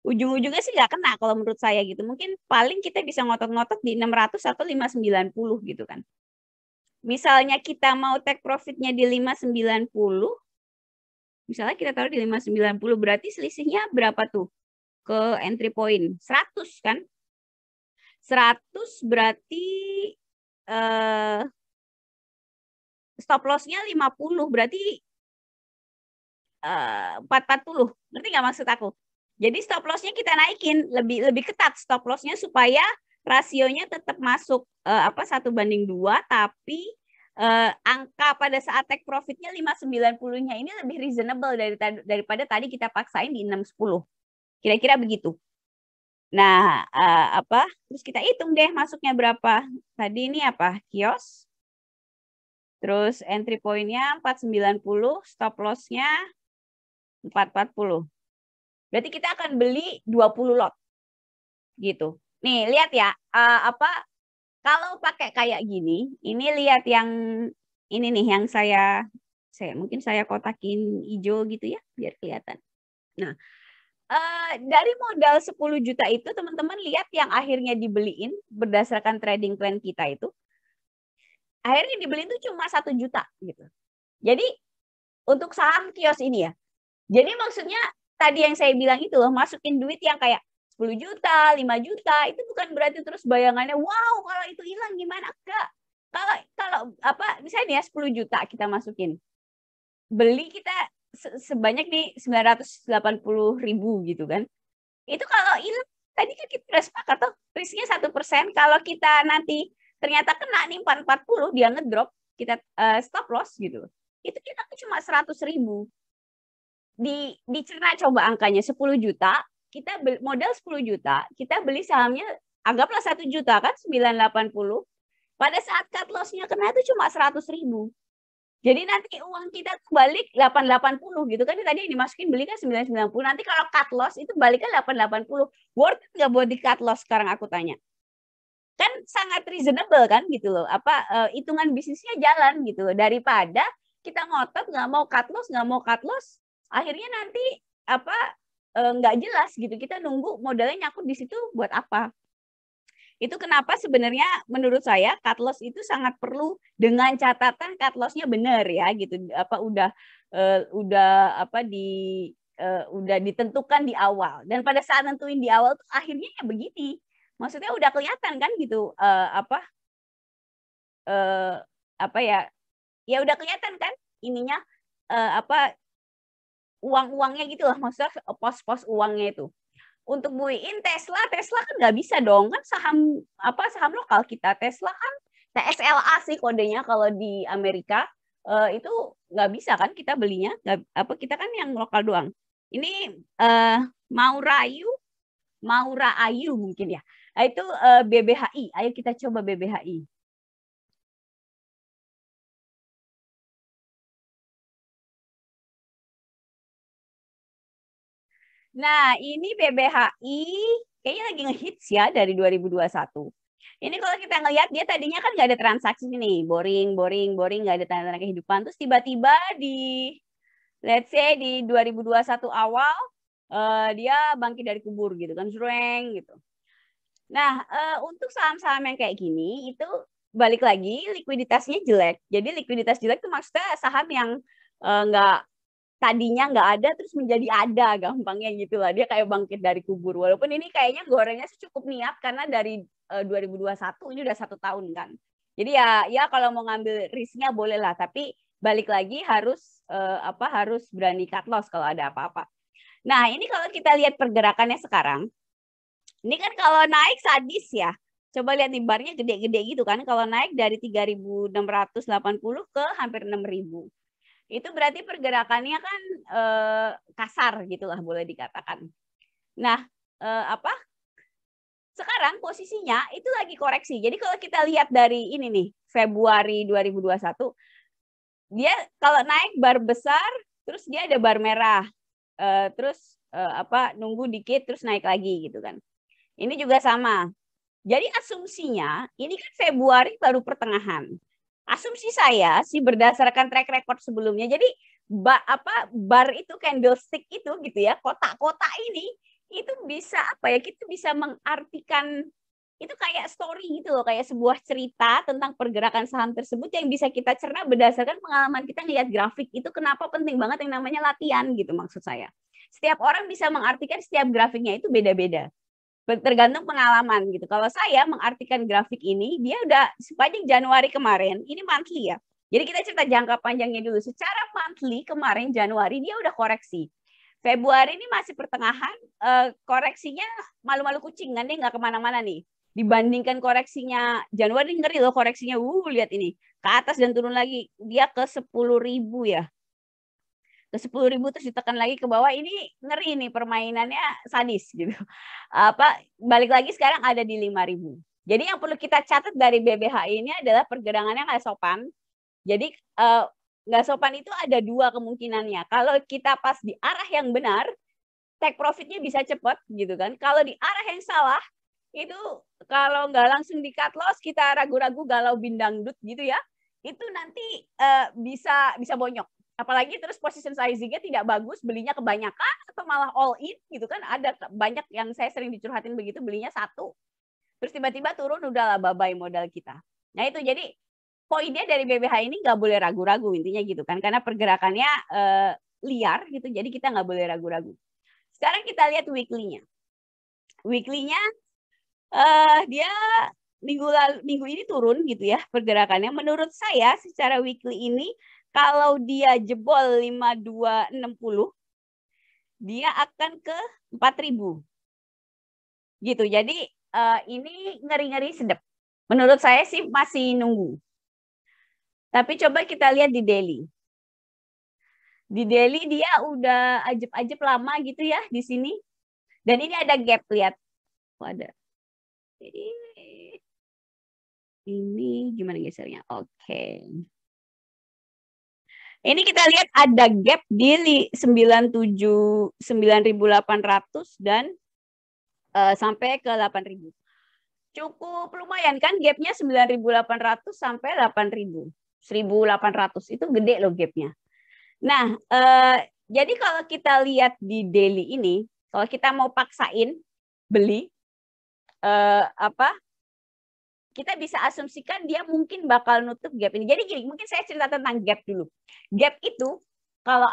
ujung-ujungnya sih nggak kena kalau menurut saya gitu. Mungkin paling kita bisa ngotot-ngotot di 600 atau 590 gitu kan. Misalnya kita mau take profitnya di 590, misalnya kita taruh di 590, berarti selisihnya berapa tuh ke entry point? 100 kan? 100 berarti stop loss-nya 50, berarti 440. Ngerti nggak maksud aku? Jadi stop loss-nya kita naikin, lebih ketat stop loss-nya supaya rasionya tetap masuk 1:2, tapi angka pada saat take profit-nya 590-nya ini lebih reasonable daripada tadi kita paksain di 610. Kira-kira begitu. Nah, terus kita hitung deh masuknya berapa. Tadi ini kios. Terus entry point-nya 490, stop loss-nya 440. Berarti kita akan beli 20 lot. Gitu. Nih, lihat ya, kalau pakai kayak gini, ini lihat yang ini nih yang mungkin saya kotakin hijau gitu ya, biar kelihatan. Nah, dari modal 10 juta itu teman-teman lihat yang akhirnya dibeliin berdasarkan trading plan kita itu, akhirnya dibeliin itu cuma 1 juta gitu. Jadi untuk saham kios ini ya. Jadi maksudnya tadi yang saya bilang itu loh, masukin duit yang kayak 10 juta, 5 juta, itu bukan berarti terus bayangannya, wow kalau itu hilang gimana? Enggak. Kalau misalnya ya 10 juta kita masukin. Beli kita sebanyak nih 980.000 gitu kan. Itu kalau hilang, tadi kan kita udah sepakat tuh, risknya 1%. Kalau kita nanti ternyata kena nih 440, dia ngedrop, kita stop loss gitu. Itu kita cuma 100.000. Dicerna coba angkanya 10 juta, kita modal 10 juta, kita beli sahamnya anggaplah 1 juta kan 980. Pada saat cut loss-nya kena itu cuma 100.000. Jadi nanti uang kita balik 880 gitu kan, tadi yang dimasukin beli kan 990. Nanti kalau cut loss itu baliknya 880. Worth it nggak buat di cut loss sekarang aku tanya? Kan sangat reasonable kan gitu loh. Hitungan bisnisnya jalan gitu loh. Daripada kita ngotot nggak mau cut loss, akhirnya nanti nggak jelas gitu. Kita nunggu modalnya nyangkut di situ buat apa? Itu kenapa sebenarnya menurut saya cut loss itu sangat perlu dengan catatan cut loss-nya benar ya gitu. Udah apa udah ditentukan di awal. Dan pada saat nentuin di awal tuh akhirnya ya begini. Maksudnya udah kelihatan kan gitu apa ya? Ya udah kelihatan kan ininya apa uang-uangnya gitu lah, maksudnya pos-pos uangnya itu. Untuk buiin Tesla kan nggak bisa dong, kan saham lokal kita. Tesla kan TSLA sih kodenya kalau di Amerika. Itu nggak bisa kan kita belinya, nggak, kita kan yang lokal doang. Ini Maura Ayu mungkin ya. Nah, itu BBHI. Ayo kita coba BBHI. Nah, ini BBHI kayaknya lagi ngehits ya dari 2021. Ini kalau kita ngelihat dia tadinya kan nggak ada transaksi nih, boring, nggak ada tanda-tanda kehidupan. Terus tiba-tiba let's say di 2021 awal, dia bangkit dari kubur gitu kan, sreng gitu. Nah, untuk saham-saham yang kayak gini, itu balik lagi likuiditasnya jelek. Jadi likuiditas jelek itu maksudnya saham yang nggak tadinya nggak ada terus menjadi ada, gampangnya gitu lah. Dia kayak bangkit dari kubur. Walaupun ini kayaknya gorengnya cukup niat karena dari 2021 ini udah 1 tahun kan. Jadi ya kalau mau ngambil risknya boleh lah, tapi balik lagi harus berani cut loss kalau ada apa-apa. Nah, ini kalau kita lihat pergerakannya sekarang, ini kan kalau naik sadis ya. Coba lihat nih barnya gede-gede gitu kan. Kalau naik dari 3.680 ke hampir 6.000. Itu berarti pergerakannya kan kasar gitulah boleh dikatakan. Nah, sekarang posisinya itu lagi koreksi. Jadi kalau kita lihat dari ini nih, Februari 2021, dia kalau naik bar besar, terus dia ada bar merah. Terus nunggu dikit terus naik lagi gitu kan. Ini juga sama. Jadi asumsinya ini kan Februari baru pertengahan. Asumsi saya sih berdasarkan track record sebelumnya. Jadi bar itu candlestick itu gitu ya, kotak-kotak ini itu bisa kita bisa mengartikan itu kayak story gitu loh, kayak sebuah cerita tentang pergerakan saham tersebut yang bisa kita cerna berdasarkan pengalaman kita ngelihat grafik. Itu kenapa penting banget yang namanya latihan gitu maksud saya. Setiap orang bisa mengartikan setiap grafiknya itu beda-beda. Tergantung pengalaman gitu. Kalau saya mengartikan grafik ini, dia udah sepanjang Januari kemarin, ini monthly ya. Jadi kita cerita jangka panjangnya dulu. Secara monthly kemarin Januari dia udah koreksi. Februari ini masih pertengahan, koreksinya malu-malu kucing kan, dia nggak kemana-mana nih. Dibandingkan koreksinya Januari, ngeri loh koreksinya. Lihat ini ke atas dan turun lagi, dia ke 10.000 ya. Ke 10.000 terus ditekan lagi ke bawah, ini ngeri nih, permainannya sadis gitu. Balik lagi sekarang ada di 5.000. Jadi yang perlu kita catat dari BBHI ini adalah pergerakannya nggak sopan. Jadi nggak sopan itu ada dua kemungkinannya. Kalau kita pas di arah yang benar, take profitnya bisa cepat gitu kan. Kalau di arah yang salah, itu kalau nggak langsung di cut loss, kita ragu-ragu galau bindangdut gitu ya, itu nanti bisa bonyok. Apalagi terus position sizing-nya tidak bagus, belinya kebanyakan atau malah all in gitu kan. Ada banyak yang saya sering dicurhatin begitu, belinya satu terus tiba-tiba turun, udahlah bye-bye modal kita. Nah itu jadi poinnya dari BBH ini nggak boleh ragu-ragu intinya gitu kan, karena pergerakannya liar gitu, jadi kita nggak boleh ragu-ragu. Sekarang kita lihat weekly-nya. Weekly-nya dia minggu ini turun gitu ya pergerakannya. Menurut saya secara weekly ini kalau dia jebol 5260, dia akan ke 4.000. Gitu. Jadi ini ngeri-ngeri sedap. Menurut saya sih masih nunggu. Tapi coba kita lihat di daily. Di daily dia udah ajeb-ajeb lama gitu ya di sini. Dan ini ada gap, lihat. Ada. Ini gimana gesernya? Oke. Ini kita lihat ada gap di 9.800 dan sampai ke 8.000. Cukup lumayan kan gapnya, 9.800 sampai 8.000. 1.800 itu gede loh gapnya. Nah, jadi kalau kita lihat di daily ini, kalau kita mau paksain beli kita bisa asumsikan dia mungkin bakal nutup gap ini. Jadi gini, mungkin saya cerita tentang gap dulu. Gap itu kalau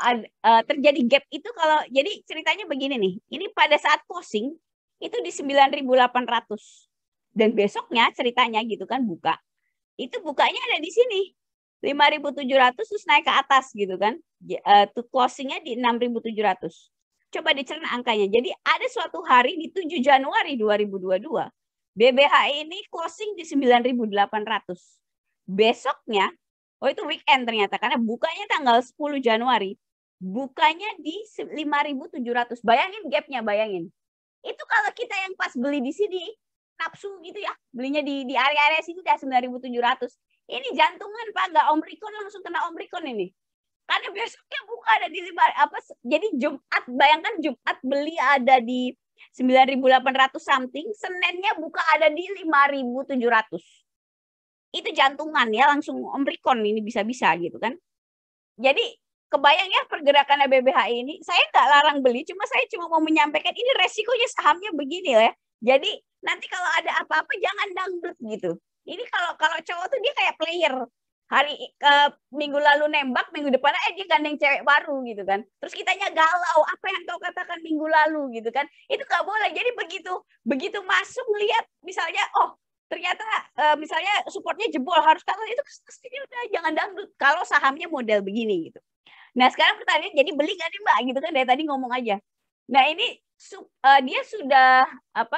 terjadi gap itu kalau jadi ceritanya begini nih. Ini pada saat closing itu di 9.800 dan besoknya ceritanya gitu kan buka. Itu bukanya ada di sini. 5.700 terus naik ke atas gitu kan. Closingnya di 6.700. Coba dicerna angkanya. Jadi ada suatu hari di 7 Januari 2022 BBHI ini closing di 9.800. Besoknya, oh itu weekend ternyata karena bukanya tanggal 10 Januari. Bukanya di 5.700. Bayangin gapnya, bayangin. Itu kalau kita yang pas beli di sini nafsu gitu ya, belinya di area-area sini udah 9.700. Ini jantungan Pak, nggak omrikon langsung kena omrikon ini. Karena besoknya buka ada di jadi Jumat, bayangkan Jumat beli ada di 9.800 something, Seninnya buka ada di 5.700. Itu jantungan ya, langsung omrikon ini bisa-bisa gitu kan. Jadi kebayang ya pergerakan BBHI ini, saya nggak larang beli, saya cuma mau menyampaikan ini resikonya sahamnya begini ya. Jadi nanti kalau ada apa-apa jangan dangdut gitu. Ini kalau cowok tuh dia kayak player. Minggu lalu nembak, minggu depan dia gandeng cewek baru gitu kan. Terus kitanya galau, apa yang kau katakan minggu lalu gitu kan. Itu nggak boleh. Jadi begitu masuk lihat misalnya, oh ternyata misalnya supportnya jebol harus kalau itu pastinya udah jangan dangdut. Kalau sahamnya model begini gitu. Nah sekarang pertanyaan jadi beli nggak nih Mbak gitu kan dari tadi ngomong aja. Nah ini dia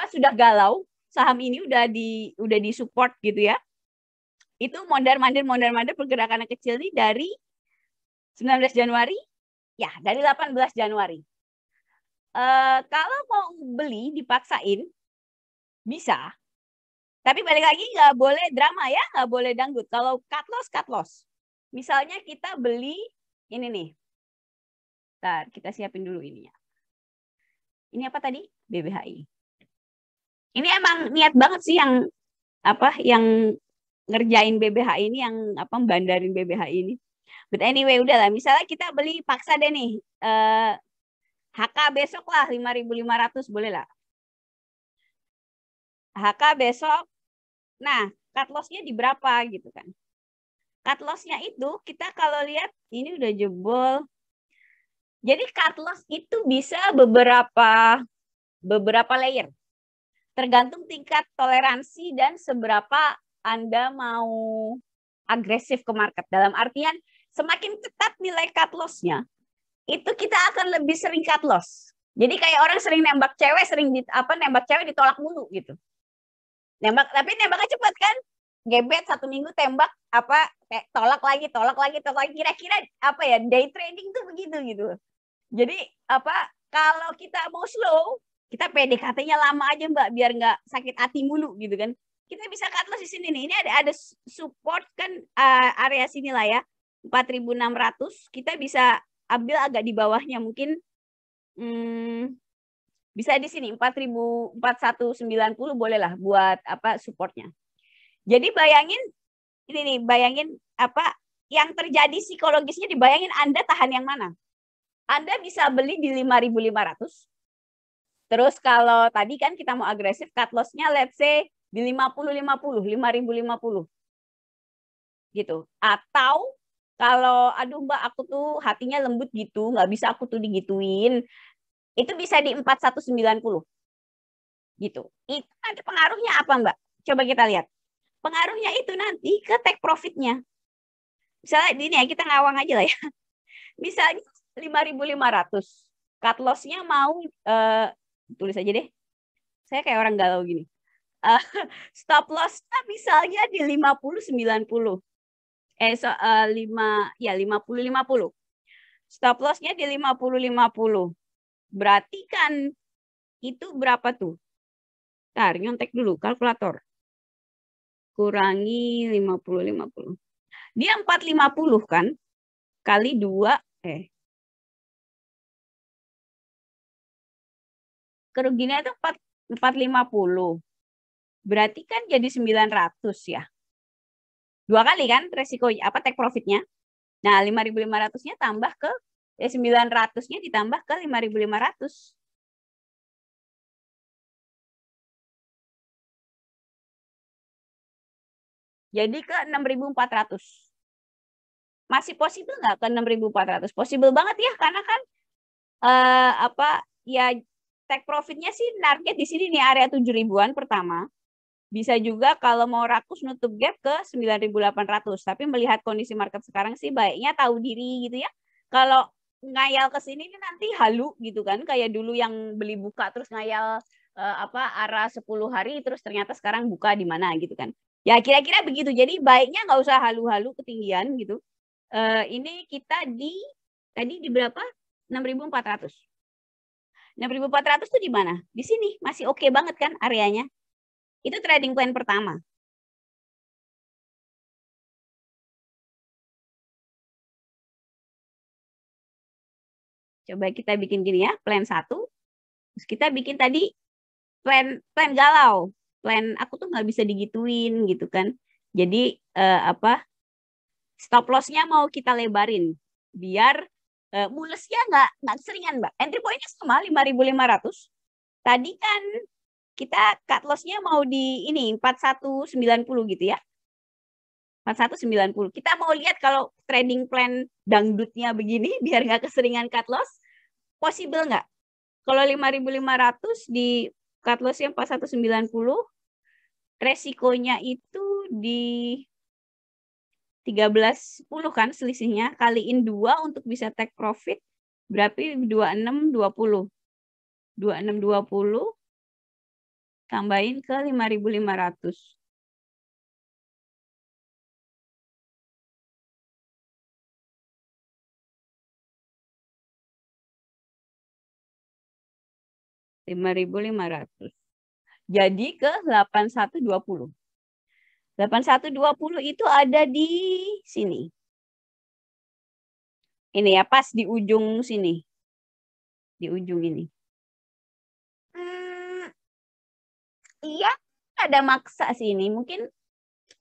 sudah galau, saham ini udah di support gitu ya. Itu mondar-mandir pergerakan kecil ini dari 19 Januari, ya dari 18 Januari. Kalau mau beli dipaksain, bisa. Tapi balik lagi nggak boleh drama ya, nggak boleh dangdut. Kalau cut loss. Misalnya kita beli ini nih. Bentar, kita siapin dulu ininya. Ini apa tadi? BBHI. Ini emang niat banget sih yang ngerjain BBHI ini, yang bandarin BBHI ini. But anyway, udahlah. Misalnya kita beli paksa deh nih. HK besok lah 5.500 boleh lah. HK besok. Nah, cut loss-nya di berapa gitu kan. Cut loss-nya itu kita kalau lihat ini udah jebol. Jadi cut loss itu bisa beberapa layer. Tergantung tingkat toleransi dan seberapa Anda mau agresif ke market. Dalam artian semakin ketat nilai cut loss-nya, itu kita akan lebih sering cut loss. Jadi kayak orang sering nembak cewek, nembak cewek ditolak mulu gitu. Tapi nembaknya cepat kan? Gebet 1 minggu tembak tolak lagi. Kira-kira day trading tuh begitu gitu. Jadi kalau kita mau slow, kita PDKT-nya lama aja Mbak, biar nggak sakit hati mulu gitu kan. Kita bisa cut loss di sini nih. Ini ada support kan area sini lah ya. 4.600. Kita bisa ambil agak di bawahnya mungkin bisa di sini 4.4190 boleh lah buat supportnya. Jadi bayangin ini nih, bayangin yang terjadi psikologisnya, dibayangin Anda tahan yang mana? Anda bisa beli di 5.500. Terus kalau tadi kan kita mau agresif, cut loss-nya let's say di 5.050. Gitu. Atau kalau aduh Mbak aku tuh hatinya lembut gitu, nggak bisa aku tuh digituin. Itu bisa di 4.190. Gitu. Itu nanti pengaruhnya apa Mbak? Coba kita lihat. Pengaruhnya itu nanti ke take profit-nya. Misalnya ini ya, kita ngawang aja lah ya. Misalnya 5.500. Cut loss-nya mau tulis aja deh. Saya kayak orang galau gini. Stop loss-nya misalnya di 50.90. 50.50. Stop loss-nya di 50.50. Berarti kan itu berapa tuh? Ntar, nyontek dulu kalkulator. Kurangi 50. Dia 450 kan? Kali 2, kerugiannya itu 450. Berarti kan jadi 900 ya. 2 kali kan resiko take profitnya. Nah, 5.500-nya tambah ke 900-nya ditambah ke 5.500. Jadi ke 6.400. Masih possible nggak ke 6.400? Possible banget ya, karena kan ya take profitnya sih target di sini nih area 7 ribuan pertama. Bisa juga kalau mau rakus nutup gap ke 9.800. Tapi melihat kondisi market sekarang sih baiknya tahu diri gitu ya. Kalau ngayal ke sini ini nanti halu gitu kan, kayak dulu yang beli buka terus ngayal arah 10 hari terus ternyata sekarang buka di mana gitu kan. Ya kira-kira begitu. Jadi baiknya nggak usah halu-halu ketinggian gitu. Ini kita tadi di berapa? 6.400. 6.400 tuh di mana? Di sini masih oke banget kan areanya. Itu trading plan pertama. Coba kita bikin gini ya, plan 1. Terus kita bikin tadi plan galau. Plan aku tuh nggak bisa digituin gitu kan. Jadi stop loss-nya mau kita lebarin biar mulesnya nggak seringan, Mbak. Entry point-nya sama 5.500. Tadi kan kita cut loss-nya mau di ini 4190 gitu ya. 4190. Kita mau lihat kalau trading plan dangdutnya begini biar nggak keseringan cut loss, possible nggak? Kalau 5.500 di cut loss yang 4190, resikonya itu di 13.10 kan selisihnya, kaliin 2 untuk bisa take profit, berarti 2620. 2620 tambahin ke 5.500. Rp5.500. Jadi ke 8120. 8120 itu ada di sini. Ini ya, pas di ujung sini. Di ujung ini. Iya, ada maksa sih ini. Mungkin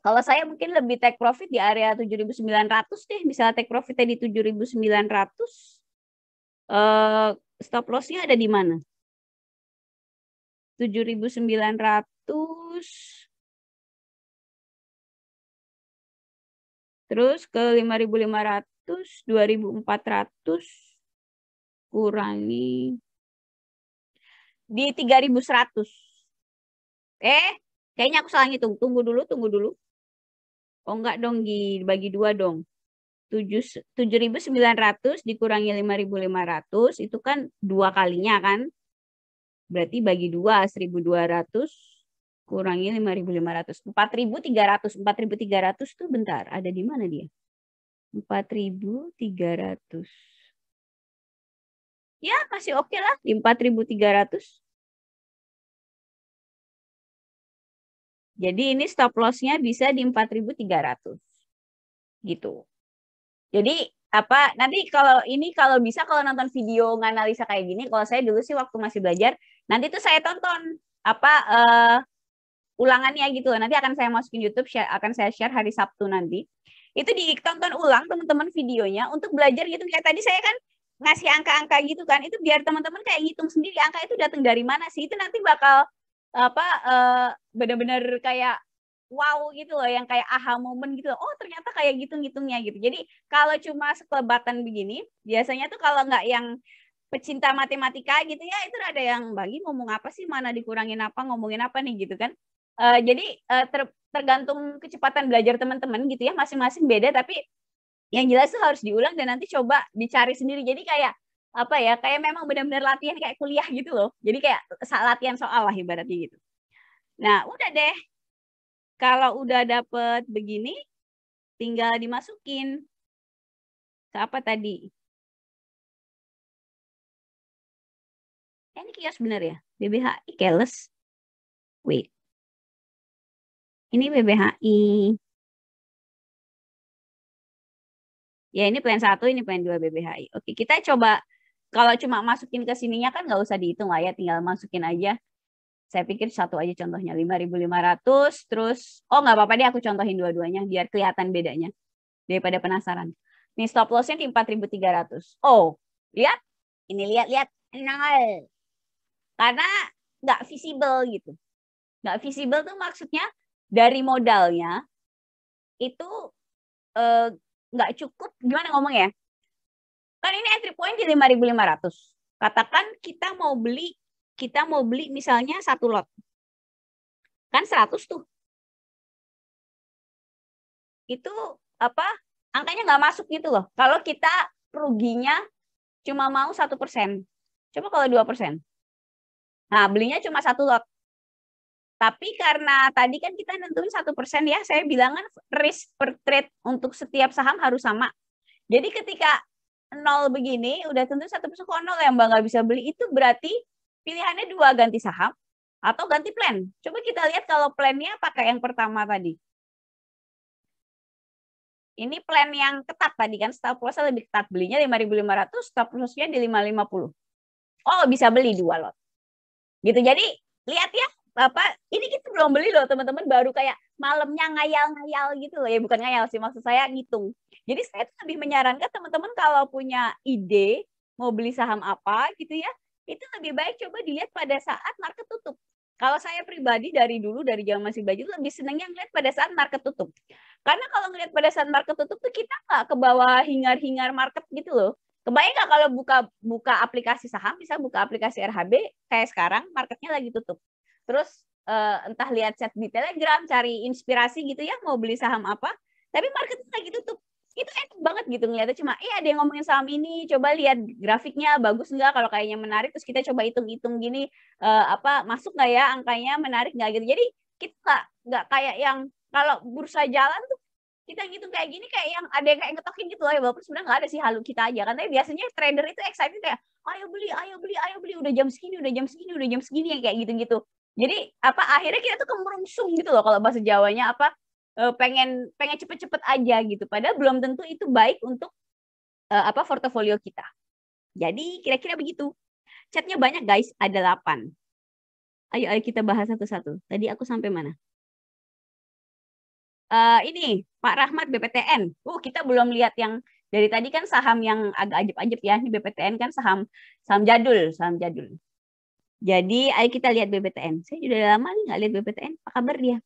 kalau saya mungkin lebih take profit di area 7.900 deh. Misalnya take profit di 7.900. Stop loss-nya ada di mana? 7.900. Terus ke 5.500, 2.400 kurangi di 3.100. Kayaknya aku salah ngitung. Tunggu dulu. Oh enggak dong, dibagi 2 dong. 7.900 dikurangi 5.500 itu kan 2 kalinya kan. Berarti bagi 2, 1.200 kurangi 5.500. 4.300. 4.300 tuh bentar, ada di mana dia? 4.300. Ya, masih oke lah di 4.300. Jadi ini stop loss-nya bisa di 4.300. Gitu. Jadi nanti kalau bisa kalau nonton video nganalisa kayak gini, kalau saya dulu sih waktu masih belajar, nanti tuh saya tonton ulangannya gitu. Nanti akan saya masukin YouTube, akan saya share hari Sabtu nanti. Itu ditonton ulang teman-teman videonya untuk belajar gitu. Kayak tadi saya kan ngasih angka-angka gitu kan, itu biar teman-teman kayak ngitung sendiri angka itu datang dari mana sih. Itu nanti bakal benar-benar kayak wow gitu loh, yang kayak aha moment gitu loh. Oh ternyata kayak gitu ngitungnya gitu. Jadi kalau cuma sekelebatan begini, biasanya tuh kalau nggak yang pecinta matematika gitu ya, itu ada yang bagi ngomong apa sih, mana dikurangin apa, ngomongin apa nih gitu kan. Jadi tergantung kecepatan belajar teman-teman gitu ya, masing-masing beda, tapi yang jelas tuh harus diulang dan nanti coba dicari sendiri. Jadi kayak kayak memang benar-benar latihan kayak kuliah gitu loh. Jadi kayak latihan soal lah ibaratnya gitu. Nah udah deh, kalau udah dapet begini, tinggal dimasukin ke apa tadi? Ini kios bener ya? BBHI Keles. Wait. Ini BBHI. Ya ini plan 1, ini plan 2 BBHI. Oke, kita coba kalau cuma masukin ke sininya kan nggak usah dihitung lah ya, tinggal masukin aja. Saya pikir satu aja contohnya 5.500, terus nggak apa-apa deh aku contohin dua-duanya biar kelihatan bedanya daripada penasaran. Nih stop loss-nya di 4.300. Oh, lihat? Ini lihat 0. Karena nggak visible gitu. Nggak visible tuh maksudnya dari modalnya itu nggak cukup, gimana ngomong ya? Kan ini entry point di 5.500. Katakan kita mau beli misalnya 1 lot. Kan 100 tuh. Itu apa? Angkanya nggak masuk gitu loh. Kalau kita ruginya cuma mau 1%. Coba kalau 2%. Nah, belinya cuma 1 lot. Tapi karena tadi kan kita nentuin 1% ya, saya bilang kan risk per trade untuk setiap saham harus sama. Jadi ketika 0 begini, udah tentu 1% kok 0 ya Mbak nggak bisa beli, itu berarti pilihannya 2, ganti saham atau ganti plan. Coba kita lihat kalau plannya pakai yang pertama tadi. Ini plan yang ketat tadi kan, stop loss lebih ketat, belinya 5.500, stop loss-nya di 550. Oh, bisa beli 2 lot. Gitu. Jadi lihat ya, ini kita belum beli loh teman-teman, baru kayak malamnya ngayal-ngayal gitu loh ya, bukan ngayal sih, maksud saya ngitung. Jadi saya tuh lebih menyarankan teman-teman kalau punya ide mau beli saham apa gitu ya, itu lebih baik coba dilihat pada saat market tutup. Kalau saya pribadi dari dulu, dari zaman masih belajar, lebih senangnya ngeliat pada saat market tutup. Karena kalau ngeliat pada saat market tutup tuh kita nggak ke bawah hingar-hingar market gitu loh. Kebayang nggak kalau buka aplikasi saham, bisa buka aplikasi RHB kayak sekarang, marketnya lagi tutup. Terus entah lihat chat di Telegram, cari inspirasi gitu ya, mau beli saham apa, tapi marketnya lagi tutup. Itu enak banget gitu ngeliatnya, cuma ada yang ngomongin saham ini, coba lihat grafiknya bagus nggak, kalau kayaknya menarik, terus kita coba hitung-hitung gini, masuk nggak ya angkanya, menarik nggak gitu. Jadi kita nggak kayak yang kalau bursa jalan tuh kita ngitung kayak gini, kayak yang ada yang kayak ngetokin gitu loh ya, walaupun sebenarnya nggak ada sih, halu kita aja kan. Tapi biasanya trader itu excited kayak ayo beli, ayo beli, ayo beli, udah jam segini, udah jam segini, udah jam segini, yang kayak gitu-gitu. Jadi akhirnya kita tuh kemerungsung gitu loh kalau bahasa Jawanya, pengen cepet-cepet aja gitu. Padahal belum tentu itu baik untuk portofolio kita. Jadi kira-kira begitu. Chatnya banyak guys, ada 8. Ayo kita bahas satu-satu. Tadi aku sampai mana? Ini Pak Rahmat BPTN. Kita belum lihat yang dari tadi kan saham yang agak ajib-ajib ya. Ini BPTN kan saham jadul, saham jadul. Jadi ayo kita lihat BPTN. Saya sudah lama nih nggak lihat BPTN. Apa kabar dia?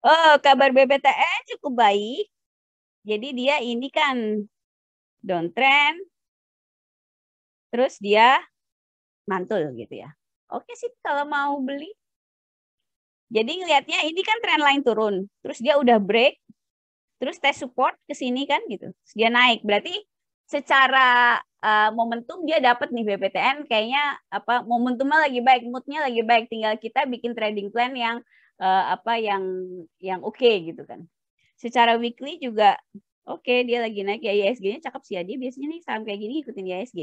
Oh, kabar BPTN cukup baik. Jadi dia ini kan downtrend, terus dia mantul gitu ya. Oke sih kalau mau beli. Jadi ngelihatnya ini kan trend line turun, terus dia udah break, terus test support ke sini kan gitu. Terus dia naik. Berarti secara momentum dia dapat nih BPTN, kayaknya momentumnya lagi baik, moodnya lagi baik, tinggal kita bikin trading plan yang yang oke gitu kan. Secara weekly juga oke, dia lagi naik ya, ISG-nya cakep sih ya, dia biasanya nih saham kayak gini ikutin ISG.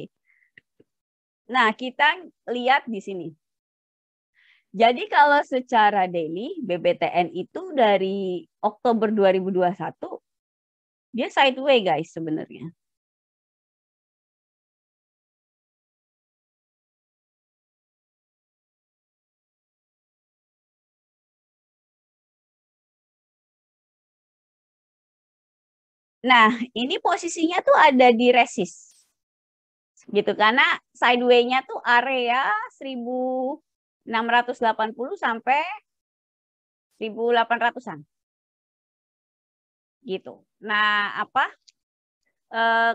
Nah, kita lihat di sini. Jadi kalau secara daily, BBTN itu dari Oktober 2021, dia sideways guys sebenarnya. Nah, ini posisinya tuh ada di resist. Gitu, karena sideways-nya tuh area 1680 sampai 1800-an. Gitu. Nah,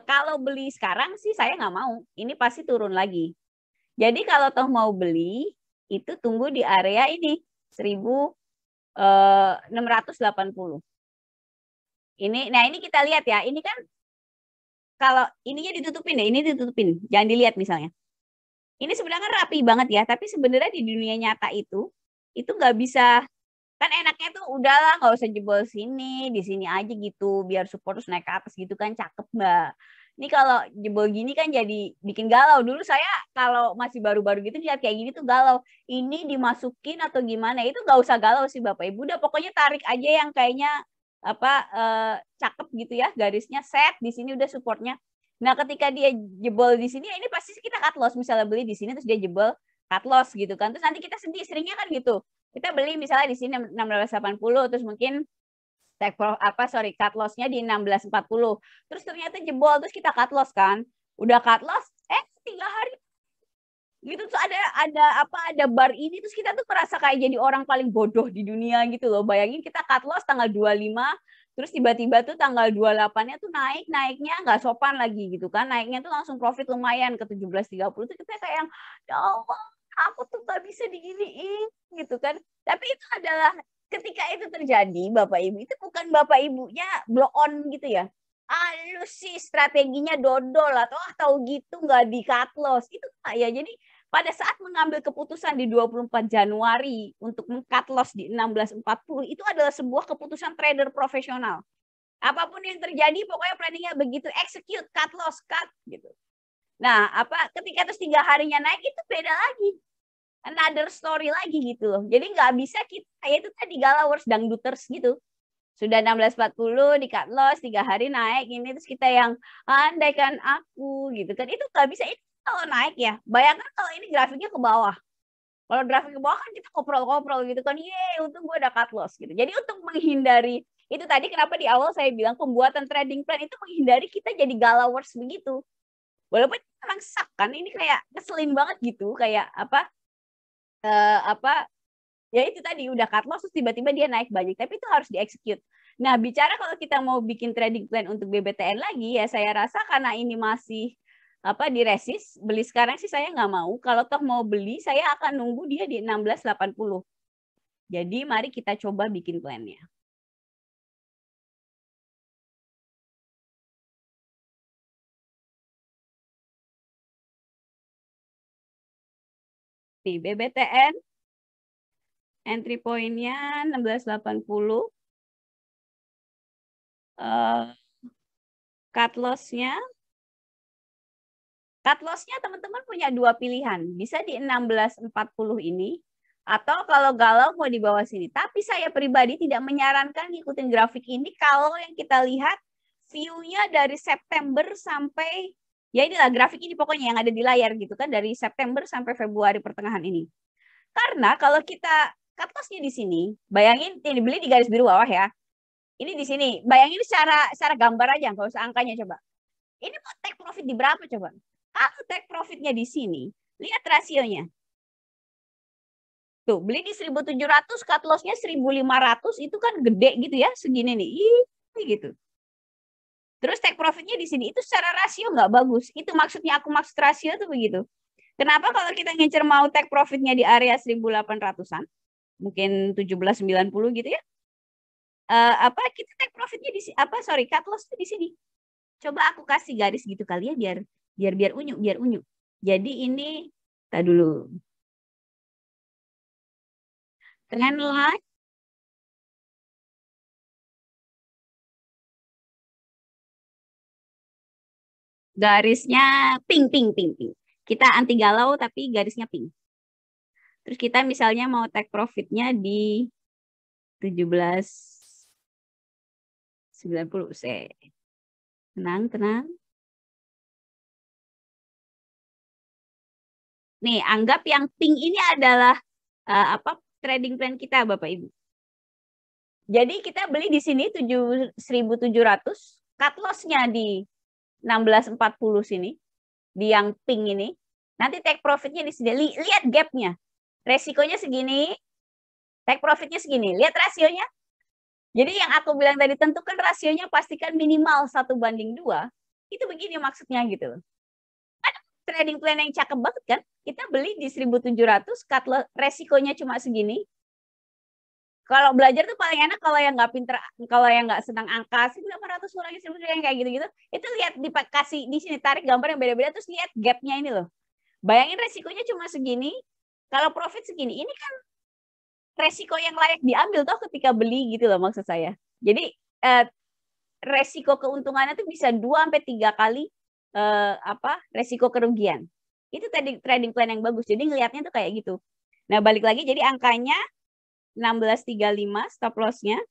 kalau beli sekarang sih saya nggak mau. Ini pasti turun lagi. Jadi kalau toh mau beli, itu tunggu di area ini 1680. Nah ini kita lihat ya. Ini kan kalau ininya ditutupin deh, ini ditutupin. Jangan dilihat misalnya. Ini sebenarnya rapi banget ya, tapi sebenarnya di dunia nyata itu nggak bisa. Kan enaknya tuh udahlah nggak usah jebol sini, di sini aja gitu, biar support terus naik ke atas gitu kan, cakep Mbak. Ini kalau jebol gini kan jadi bikin galau. Dulu saya kalau masih baru-baru gitu lihat kayak gini tuh galau. Ini dimasukin atau gimana? Itu nggak usah galau sih Bapak Ibu. Udah pokoknya tarik aja yang kayaknya cakep gitu ya, garisnya set di sini udah supportnya. Nah, ketika dia jebol di sini, ini pasti kita cut loss. Misalnya beli di sini terus dia jebol, cut loss gitu kan. Terus nanti kita sedih, seringnya kan gitu. Kita beli misalnya di sini 1680, terus mungkin cut loss-nya di 1640. Terus ternyata jebol, terus kita cut loss kan. Udah cut loss, 3 hari gitu tuh ada bar ini terus kita tuh merasa kayak jadi orang paling bodoh di dunia gitu loh. Bayangin kita cut loss tanggal 25 terus tiba-tiba tuh tanggal 28-nya tuh naiknya nggak sopan lagi gitu kan. Naiknya tuh langsung profit lumayan ke 17.30 tuh kita kayak ya Allah, aku tuh nggak bisa diginiin gitu kan. Tapi itu adalah ketika itu terjadi Bapak Ibu itu bukan Bapak Ibunya blow on gitu ya. Lu sih strateginya dodol atau gitu nggak di cut loss itu ya. Jadi pada saat mengambil keputusan di 24 Januari untuk meng-cut loss di 16.40 itu adalah sebuah keputusan trader profesional. Apapun yang terjadi pokoknya planningnya begitu, execute, cut loss, cut gitu. Nah, ketika terus 3 harinya naik itu beda lagi. Another story lagi gitu loh. Jadi nggak bisa kita kayak itu tadi galawers dangduters gitu. Sudah 16.40 di cut loss 3 hari naik ini terus kita yang andai kan aku gitu kan itu nggak bisa. Itu kalau naik ya bayangkan kalau ini grafiknya ke bawah. Kalau grafik ke bawah kan kita koprol-koprol gitu kan, untung gue udah cut loss gitu. Jadi untuk menghindari itu tadi kenapa di awal saya bilang pembuatan trading plan itu menghindari kita jadi galawers begitu. Walaupun memang sak kan ini kayak ngeselin banget gitu kayak ya itu tadi udah cut loss terus tiba-tiba dia naik banyak tapi itu harus dieksekut. Nah bicara kalau kita mau bikin trading plan untuk BBTN lagi ya saya rasa karena ini masih di resist beli sekarang sih saya nggak mau. Kalau toh mau beli saya akan nunggu dia di 16.80. Jadi mari kita coba bikin plannya. Di BBTN entry point-nya 16.80. Cut loss-nya teman-teman punya 2 pilihan. Bisa di 16.40 ini atau kalau galau mau di bawah sini. Tapi saya pribadi tidak menyarankan ngikutin grafik ini kalau yang kita lihat view-nya dari September sampai ya inilah grafik ini pokoknya yang ada di layar gitu kan dari September sampai Februari pertengahan ini. Karena kalau kita cut loss-nya di sini, bayangin ini beli di garis biru bawah ya. Ini di sini. Bayangin secara gambar aja, nggak usah angkanya coba. Ini mau take profit di berapa coba? Kalau take profitnya di sini, lihat rasionya. Tuh, beli di 1.700, cut loss-nya 1.500, itu kan gede gitu ya, segini nih. Ih, gitu. Terus take profitnya di sini, itu secara rasio nggak bagus. Itu maksudnya aku maksud rasio tuh begitu. Kenapa kalau kita ngincer mau take profitnya di area 1.800-an, mungkin 17.90 gitu ya, kita take profitnya di cut loss di sini. Coba aku kasih garis gitu kali ya biar unyu. Jadi ini tak dulu. Trend line garisnya pink. Kita anti galau tapi garisnya pink. Terus kita misalnya mau take profitnya di 17.90. Tenang. Nih, anggap yang pink ini adalah trading plan kita Bapak Ibu. Jadi kita beli di sini 1.700, cut loss-nya di 16.40 sini, di yang pink ini. Nanti take profitnya di sini. Lihat gap-nya. Resikonya segini, take profitnya segini. Lihat rasionya. Jadi yang aku bilang tadi, tentukan rasionya, pastikan minimal 1:2. Itu begini maksudnya gitu. Ada trading plan yang cakep banget kan. Kita beli di 1.700, cut loss, resikonya cuma segini. Kalau belajar tuh paling enak kalau yang nggak pinter, kalau yang nggak senang angka 1.800 kurangi 1.000 yang kayak gitu-gitu, itu lihat dikasih di sini tarik gambar yang beda-beda terus lihat gapnya ini loh. Bayangin resikonya cuma segini, kalau profit segini, ini kan resiko yang layak diambil toh ketika beli gitu loh maksud saya. Jadi resiko keuntungannya tuh bisa 2-3 kali resiko kerugian. Itu tadi trading plan yang bagus. Jadi ngelihatnya tuh kayak gitu. Nah, balik lagi jadi angkanya 16.35 stop loss-nya.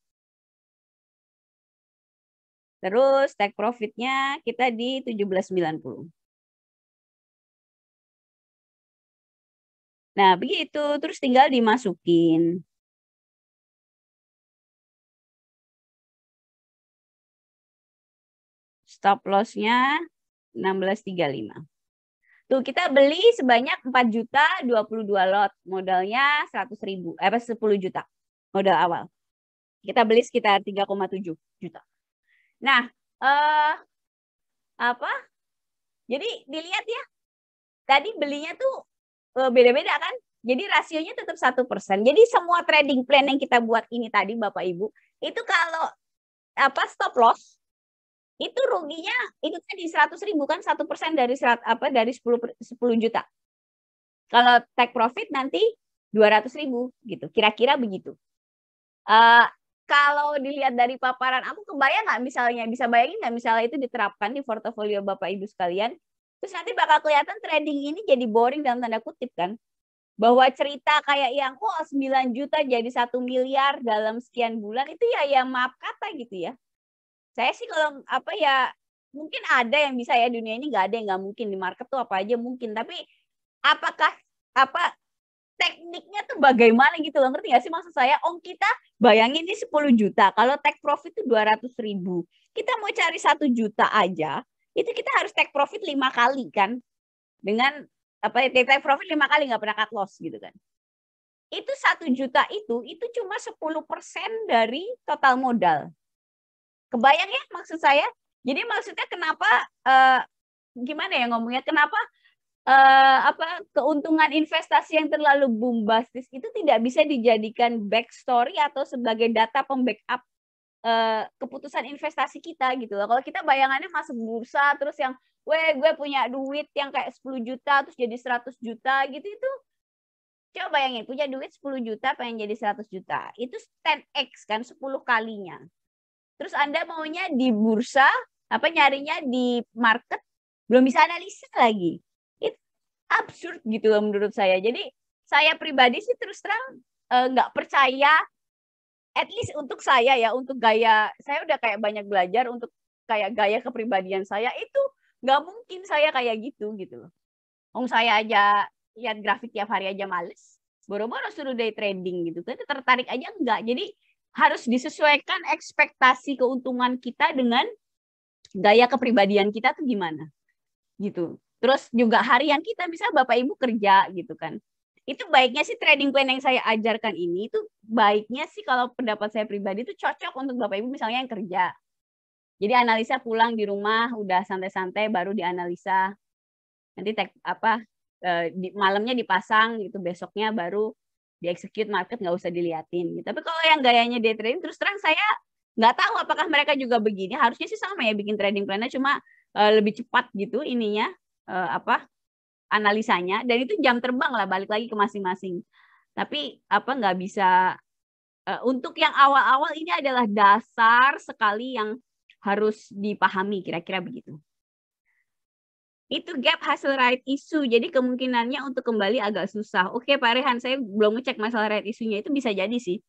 Terus take profit-nya kita di 17.90. Nah, begitu. Terus tinggal dimasukin. Stop loss-nya 16.35. Tuh kita beli sebanyak 4.022 lot, modalnya 100.000, 10 juta modal awal. Kita beli sekitar 3,7 juta. Nah, jadi dilihat ya, tadi belinya tuh beda-beda kan? Jadi rasionya tetap 1%. Jadi semua trading plan yang kita buat ini tadi, Bapak Ibu, itu kalau stop loss, itu ruginya itu tadi 100.000 kan, 1% dari 10 juta. Kalau take profit nanti 200.000 gitu, kira-kira begitu. Kalau dilihat dari paparan, aku kebayang nggak misalnya, bisa bayangin nggak misalnya itu diterapkan di portofolio Bapak Ibu sekalian, terus nanti bakal kelihatan trading ini jadi boring dalam tanda kutip kan? Bahwa cerita kayak yang 9 juta jadi 1 miliar dalam sekian bulan itu ya maaf kata gitu ya. Saya sih kalau mungkin ada yang bisa ya, dunia ini nggak ada yang nggak mungkin, di market tuh apa aja mungkin, tapi apakah tekniknya tuh bagaimana gitu loh, ngerti nggak sih maksud saya? Kita bayangin ini 10 juta, kalau take profit itu 200.000, kita mau cari 1 juta aja, itu kita harus take profit 5 kali kan, dengan take profit 5 kali nggak pernah cut loss gitu kan. Itu 1 juta itu cuma 10% dari total modal. Kebayang ya maksud saya? Jadi maksudnya kenapa gimana ya ngomongnya? Kenapa keuntungan investasi yang terlalu bombastis itu tidak bisa dijadikan backstory atau sebagai data pembackup keputusan investasi kita gitu loh. Kalau kita bayangannya masuk bursa terus yang gue punya duit yang kayak 10 juta terus jadi 100 juta gitu, itu coba bayangin punya duit 10 juta pengen jadi 100 juta. Itu 10x kan, 10 kalinya. Terus Anda maunya di bursa, nyarinya di market, belum bisa analisa lagi. Itu absurd gitu loh menurut saya. Jadi saya pribadi sih terus terang nggak percaya, at least untuk saya ya, untuk gaya, saya udah kayak banyak belajar untuk kayak gaya kepribadian saya, itu nggak mungkin saya kayak gitu loh. Saya aja lihat grafik tiap hari aja males, boro-boro suruh day trading gitu. Tapi tertarik aja enggak. Jadi harus disesuaikan ekspektasi keuntungan kita dengan gaya kepribadian kita tuh gimana gitu. Terus juga harian kita, bisa Bapak Ibu kerja gitu kan. Itu baiknya sih trading plan yang saya ajarkan ini itu baiknya sih kalau pendapat saya pribadi itu cocok untuk Bapak Ibu misalnya yang kerja. Jadi analisa pulang di rumah udah santai-santai baru dianalisa. Nanti malamnya dipasang gitu, besoknya baru di-execute market, nggak usah diliatin. Gitu. Tapi kalau yang gayanya day trading, terus terang saya nggak tahu apakah mereka juga begini. Harusnya sih sama ya bikin trading plan-nya, cuma lebih cepat gitu ininya, analisanya. Dan itu jam terbang lah, balik lagi ke masing-masing. Tapi nggak bisa, untuk yang awal-awal ini adalah dasar sekali yang harus dipahami, kira-kira begitu. Itu gap hasil right issue, jadi kemungkinannya untuk kembali agak susah. Oke Pak Rehan, saya belum ngecek masalah right issue-nya, itu bisa jadi sih.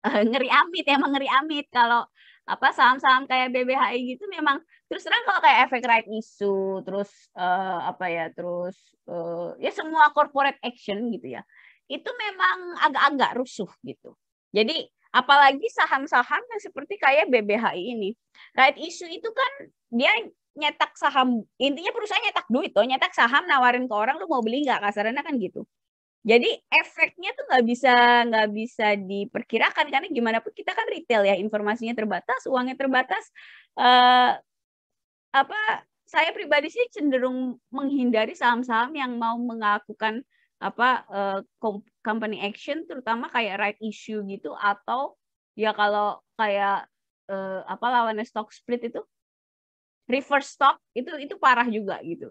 Ngeri amit, emang ngeri amit. Kalau saham-saham kayak BBHI gitu memang terus terang kalau kayak efek right issue, terus ya semua corporate action gitu ya, itu memang agak-agak rusuh gitu. Jadi apalagi saham-saham yang seperti kayak BBHI ini, right issue itu kan dia nyetak saham, intinya perusahaan nyetak duit tuh, nyetak saham nawarin ke orang, lu mau beli nggak, kasarannya kan gitu. Jadi efeknya tuh nggak bisa diperkirakan, karena gimana pun kita kan retail ya, informasinya terbatas, uangnya terbatas. Saya pribadi sih cenderung menghindari saham-saham yang mau melakukan company action, terutama kayak right issue gitu, atau ya kalau kayak lawannya stock split itu, reverse stock itu parah juga gitu.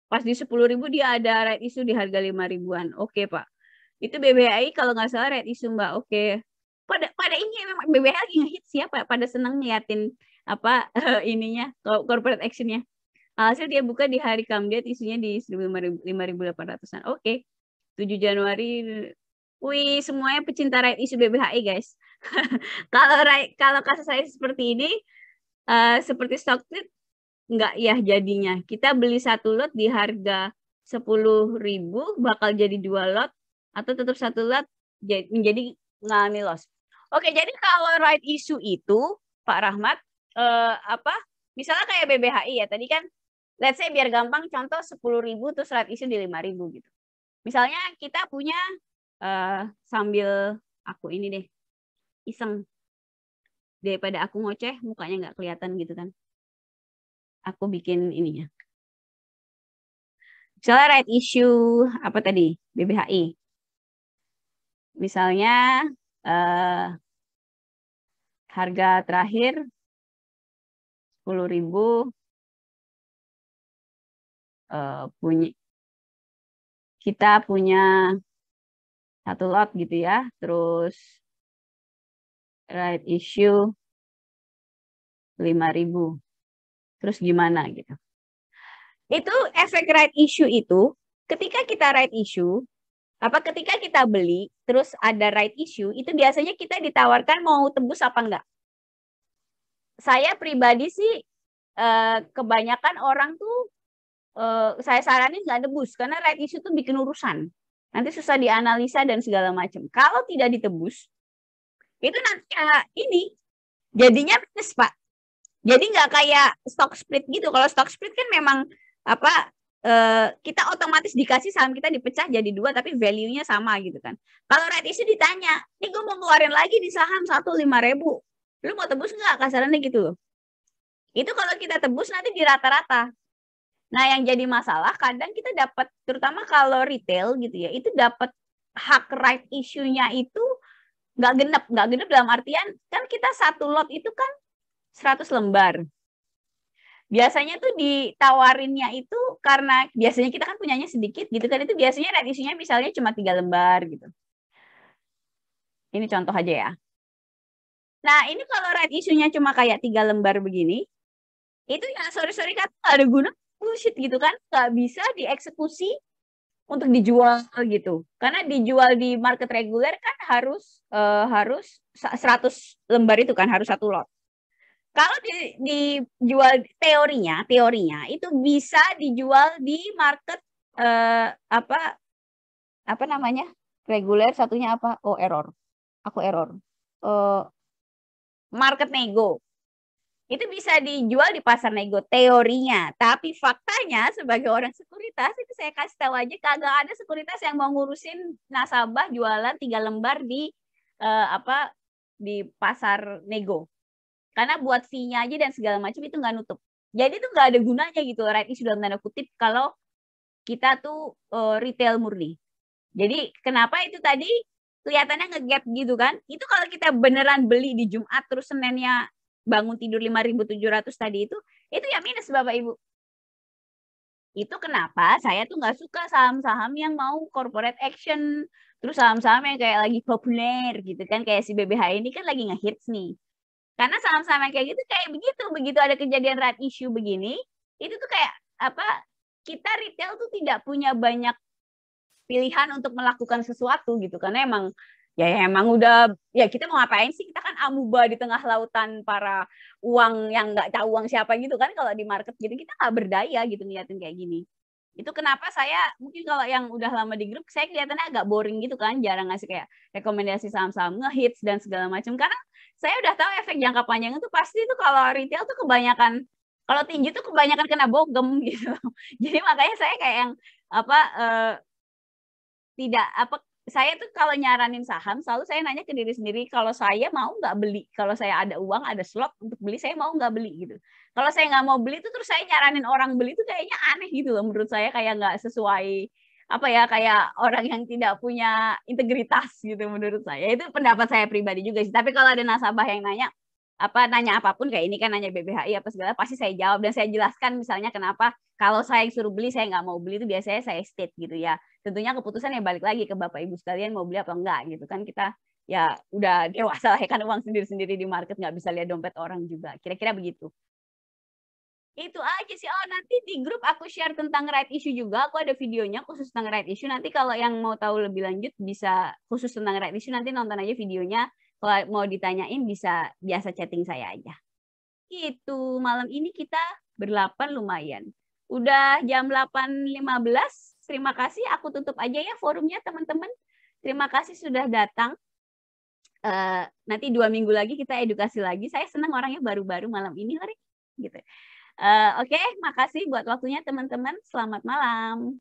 Pas di 10.000 dia ada right issue di harga 5.000-an. Oke Pak. Itu BBHI kalau nggak salah right issue Mbak. Oke. Pada ini memang BBHI lagi ngehits ya Pak. Pada senang ngeliatin ininya, corporate action-nya. Hasil dia buka di hari Kamdet, isunya di 5.800-an. Oke. 7 Januari. Wih, semuanya pecinta right issue BBHI guys. Kalau kasus saya seperti ini, seperti stock split, enggak ya jadinya. Kita beli 1 lot di harga 10.000, bakal jadi 2 lot, atau tetap 1 lot menjadi ngalami loss. Oke, jadi kalau right issue itu, Pak Rahmat, Misalnya kayak BBHI ya, tadi kan let's say biar gampang contoh 10.000 terus right issue di 5.000 gitu. Misalnya kita punya sambil aku ini deh iseng, daripada aku ngoceh mukanya nggak kelihatan gitu kan. Aku bikin ininya. Misalnya right issue apa tadi? BBHI. Misalnya harga terakhir 10.000 kita punya satu lot gitu ya, terus right issue 5.000. Terus gimana gitu. Itu efek right issue itu ketika kita right issue, ketika kita beli terus ada right issue, itu biasanya kita ditawarkan mau tebus apa enggak. Saya pribadi sih kebanyakan orang tuh saya saranin nggak tebus karena right issue tuh bikin urusan. Nanti susah dianalisa dan segala macam. Kalau tidak ditebus, itu nanti ini jadinya minus, Pak. Jadi nggak kayak stock split gitu. Kalau stock split kan memang kita otomatis dikasih saham kita dipecah jadi 2 tapi value-nya sama gitu kan. Kalau right issue ditanya, nih gue mau keluarin lagi di saham 1.500.000. Lu mau tebus nggak? Kasarannya gitu loh. Itu kalau kita tebus nanti di rata-rata. Nah, yang jadi masalah kadang kita dapat, terutama kalau retail gitu ya, itu dapat hak right issue-nya itu nggak genep dalam artian kan kita satu lot itu kan 100 lembar. Biasanya tuh ditawarinnya itu karena biasanya kita kan punyanya sedikit gitu kan, itu biasanya right issue-nya misalnya cuma 3 lembar gitu. Ini contoh aja ya. Nah, ini kalau right issue-nya cuma kayak 3 lembar begini, itu ya sorry kata nggak ada guna, bullshit gitu kan, nggak bisa dieksekusi untuk dijual gitu. Karena dijual di market reguler kan harus 100 lembar itu kan harus satu lot. Kalau dijual teorinya itu bisa dijual di market apa namanya? Reguler, satunya apa? Oh, error. Aku error. Market nego. Itu bisa dijual di pasar nego teorinya, tapi faktanya sebagai orang sekuritas itu saya kasih tahu aja kagak ada sekuritas yang mau ngurusin nasabah jualan 3 lembar di di pasar nego. Karena buat fee-nya aja dan segala macam itu nggak nutup. Jadi itu nggak ada gunanya gitu right issue dalam tanda kutip kalau kita tuh retail murni. Jadi kenapa itu tadi kelihatannya nge-gap gitu kan? Itu kalau kita beneran beli di Jumat terus Seninnya bangun tidur 5.700 tadi itu ya minus Bapak Ibu. Itu kenapa saya tuh nggak suka saham-saham yang mau corporate action, terus saham-saham yang kayak lagi populer gitu kan, kayak si BBH ini kan lagi ngehits nih. Karena saham-saham yang kayak gitu kayak begitu ada kejadian right issue begini, itu tuh kayak kita retail tuh tidak punya banyak pilihan untuk melakukan sesuatu gitu karena emang udah ya kita mau ngapain sih, kita kan amuba di tengah lautan para uang yang nggak tahu uang siapa gitu kan, kalau di market gitu kita nggak berdaya gitu ngeliatin kayak gini. Itu kenapa saya mungkin kalau yang udah lama di grup saya kelihatannya agak boring gitu kan, jarang ngasih kayak rekomendasi saham-saham ngehits dan segala macam karena saya udah tahu efek jangka panjang itu pasti itu kalau retail tuh kebanyakan, kalau tinggi tuh kebanyakan kena bogem gitu. Jadi makanya saya kayak yang tidak saya tuh kalau nyaranin saham selalu saya nanya ke diri sendiri, kalau saya mau nggak beli, kalau saya ada uang ada slot untuk beli saya mau nggak beli gitu. Kalau saya nggak mau beli itu terus saya nyaranin orang beli itu kayaknya aneh gitu loh, menurut saya kayak nggak sesuai kayak orang yang tidak punya integritas gitu menurut saya. Itu pendapat saya pribadi juga sih. Tapi kalau ada nasabah yang nanya apapun kayak ini kan, nanya BBHI apa segala, pasti saya jawab dan saya jelaskan misalnya kenapa kalau saya suruh beli saya nggak mau beli, itu biasanya saya state gitu ya. Tentunya keputusan ya balik lagi ke Bapak Ibu sekalian mau beli apa enggak gitu kan, kita ya udah dewasa lah ya kan, uang sendiri-sendiri di market nggak bisa lihat dompet orang juga, kira-kira begitu. Itu aja sih. Oh, nanti di grup aku share tentang right issue juga. Aku ada videonya khusus tentang right issue. Nanti kalau yang mau tahu lebih lanjut bisa khusus tentang right issue, nanti nonton aja videonya. Kalau mau ditanyain bisa biasa chatting saya aja. Gitu. Malam ini kita berlapan lumayan. Udah jam 8.15. Terima kasih. Aku tutup aja ya forumnya teman-teman. Terima kasih sudah datang. Nanti 2 minggu lagi kita edukasi lagi. Saya senang orangnya baru-baru malam ini, gitu. Oke, makasih buat waktunya teman-teman. Selamat malam.